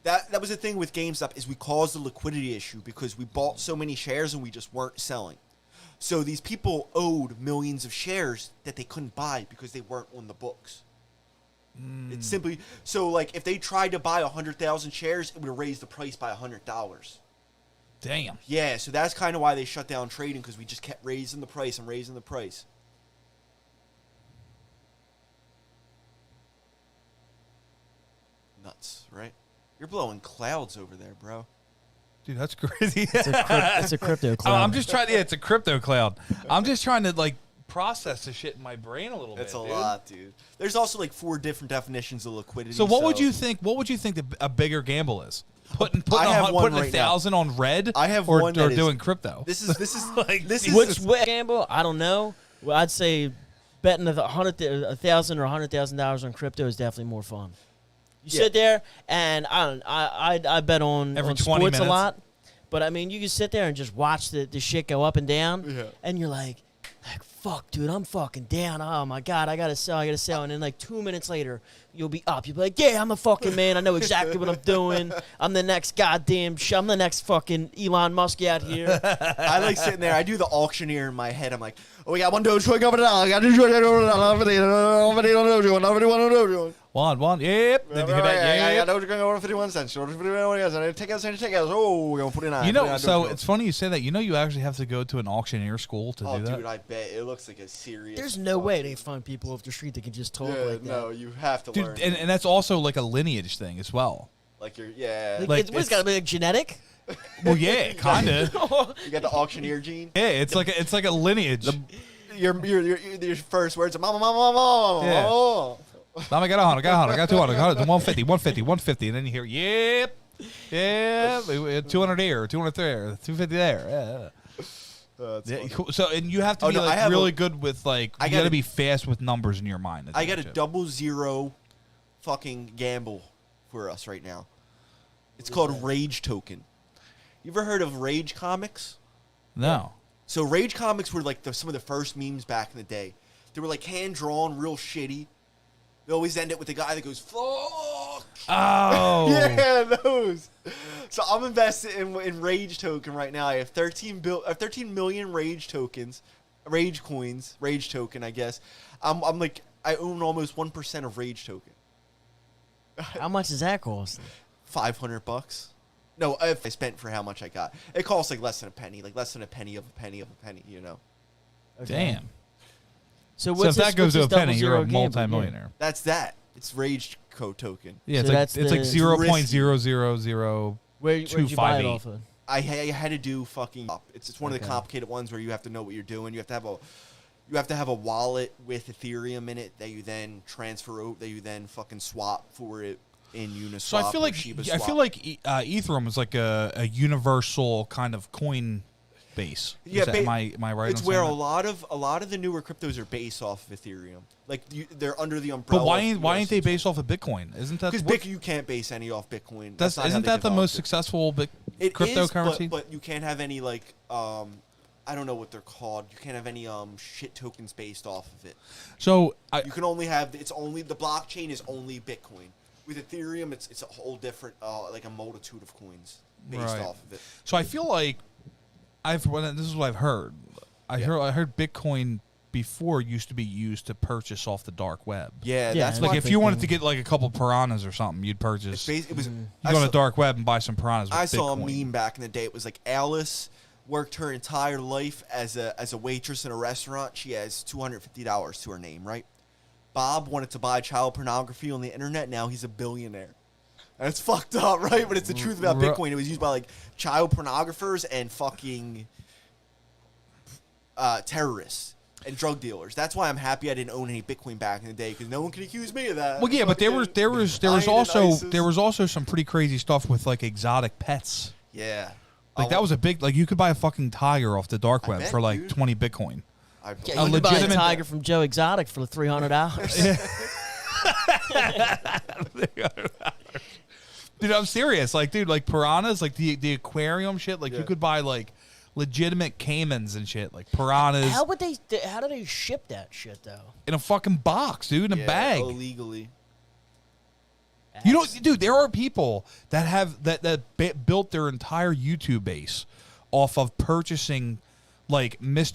B: that was the thing with GameStop is we caused the liquidity issue because we bought so many shares and we just weren't selling. So these people owed millions of shares that they couldn't buy because they weren't on the books. It's simply so like if they tried to buy 100,000 shares, it would raise the price by $100.
A: Damn.
B: Yeah, so that's kind of why they shut down trading because we just kept raising the price and raising the price. Nuts, right? You're blowing clouds over there, bro.
A: Dude, that's crazy.
C: It's a crypto cloud.
A: I'm just trying to. Yeah, it's a crypto cloud. I'm just trying to like process the shit in my brain a little
B: That's
A: bit.
B: a
A: dude.
B: lot, dude. There's also like 4 different definitions of liquidity.
A: So what would you think? What would you think a bigger gamble is? Putting
B: I have one
A: putting
B: right now.
A: 1,000 on red.
B: I have
A: or,
B: one
A: or
B: that is-
A: doing crypto.
B: This is
A: Like,
B: this is
C: Which gamble? I don't know. Well, I'd say betting $1,000 or $100,000 on crypto is definitely more fun. You
B: Yeah.
C: sit there and I bet on
A: Every 20
C: sports
A: minutes.
C: a lot, but I mean you can sit there and just watch the shit go up and down,
B: Yeah.
C: and you're like, fuck, dude, I'm fucking down. Oh my god, I gotta sell, and then like 2 minutes later, you'll be up. You'll be like, yeah, I'm the fucking man. I know exactly what I'm doing. I'm the next goddamn. I'm the next fucking Elon Musk out here.
B: I like sitting there. I do the auctioneer in my head. I'm like, oh, we got one Dogecoin coming down. I got Dogecoin over
A: one. Yep. Then you hear that,
B: I
A: yep.
B: got Dogecoin over 51 cents. Take us. Oh, we're gonna put it on.
A: You know, so it's funny you say that. You know, you actually have to go to an auctioneer school to
B: Oh,
A: do that.
B: dude, I bet it looks like a serious.
C: There's no way they find people off the street that can just talk
B: Yeah,
C: like that.
B: no, you have to
A: Dude,
B: learn.
A: and that's also like a lineage thing as well.
B: Like you're, yeah.
C: Like, what's got to be like genetic?
A: Well, yeah, kind of.
B: You got the auctioneer gene.
A: Yeah, it's like a lineage.
B: Your first words are mama, mama, mama,
A: Yeah.
B: mama.
A: Mom, I got 100, I got 200, 150, 150, and then you hear, yep, 200 here, 200 there, 250 there.
B: That's
A: Yeah.
B: funny.
A: Cool. So, and you have to be
B: no, I
A: like
B: have
A: really good with like, you got to be fast with numbers in your mind.
B: I got a 00 fucking gamble for us right now. It's called Rage Token. You ever heard of Rage Comics?
A: No.
B: So Rage Comics were like some of the first memes back in the day. They were like hand drawn, real shitty. They always end it with the guy that goes "fuck."
A: Oh.
B: Yeah, those. So I'm invested in Rage Token right now. I have 13 million Rage tokens, Rage coins, Rage Token. I guess. I'm like I own almost 1% of Rage Token.
C: How much does that cost?
B: $500. No, if I spent for how much I got, it costs like less than a penny, like less than a penny of a penny of a penny. You know.
C: Okay.
A: Damn.
C: So
A: So if that goes to a penny, you're a
C: 00 gamble?
A: multi-millionaire.
B: That's that. It's Rage Code Token.
A: Yeah,
C: So
A: it's like
C: that's the-
A: 0.000.
C: Where'd you buy it
A: 258.
C: off of?
B: I had to do fucking. It's one of the
C: Okay.
B: complicated ones where you have to know what you're doing. You have to have a wallet with Ethereum in it that you then transfer out, that you then fucking swap for it in Uniswap.
A: So I feel
B: or
A: like
B: Shiba
A: I
B: Swap.
A: feel like Ethereum is like a universal kind of coin base.
B: Yeah,
A: Am I right?
B: It's
A: on
B: where
A: saying
B: a
A: that?
B: lot of the newer cryptos are based off of Ethereum. Like they're under the umbrella.
A: But why ain't they based off of Bitcoin? Isn't that
B: Because you can't base any off Bitcoin.
A: that's
B: not how
A: isn't
B: they
A: that the
B: developed
A: most
B: it.
A: successful
B: It
A: cryptocurrency?
B: is, but you can't have any like I don't know what they're called. You can't have any shit tokens based off of it.
A: So
B: You can only have the blockchain is only Bitcoin. With Ethereum, it's a whole different like a multitude of coins based
A: Right.
B: off of it.
A: So I feel like this is what I've heard. I heard Bitcoin before used to be used to purchase off the dark web.
B: Yeah,
C: Yeah,
B: that's
C: and
A: Like
B: why
A: if you wanted to get like a couple piranhas or something, you'd purchase.
B: it was.
A: You
B: I
A: go on
B: saw-
A: the dark web and buy some piranhas with
B: I saw a
A: Bitcoin.
B: meme back in the day. It was like Alice worked her entire life as a waitress in a restaurant. She has $250 to her name, right? Bob wanted to buy child pornography on the internet. Now he's a billionaire. And it's fucked up, right? But it's the truth about Bitcoin. It was used by like child pornographers and fucking terrorists and drug dealers. That's why I'm happy I didn't own any Bitcoin back in the day, because no one can accuse me of that.
A: Well, yeah, but there was
B: Iron and ISIS.
A: also some pretty crazy stuff with like exotic pets.
B: Yeah.
A: Like that was a big like you could buy a fucking tiger off the dark web
B: bet,
A: for like
B: dude.
A: 20 Bitcoin.
C: Yeah,
A: A
C: you could buy a
A: legitimate-
C: tiger from Joe Exotic for $300.
A: Dude, I'm serious. Like, dude, like piranhas, like the aquarium shit. Like, you
B: Yeah.
A: could buy like legitimate caimans and shit, like piranhas
C: How do they ship that shit though?
A: in a fucking box, dude, in a bag.
B: Illegally.
A: You know, dude, there are people that have built their entire YouTube base off of purchasing like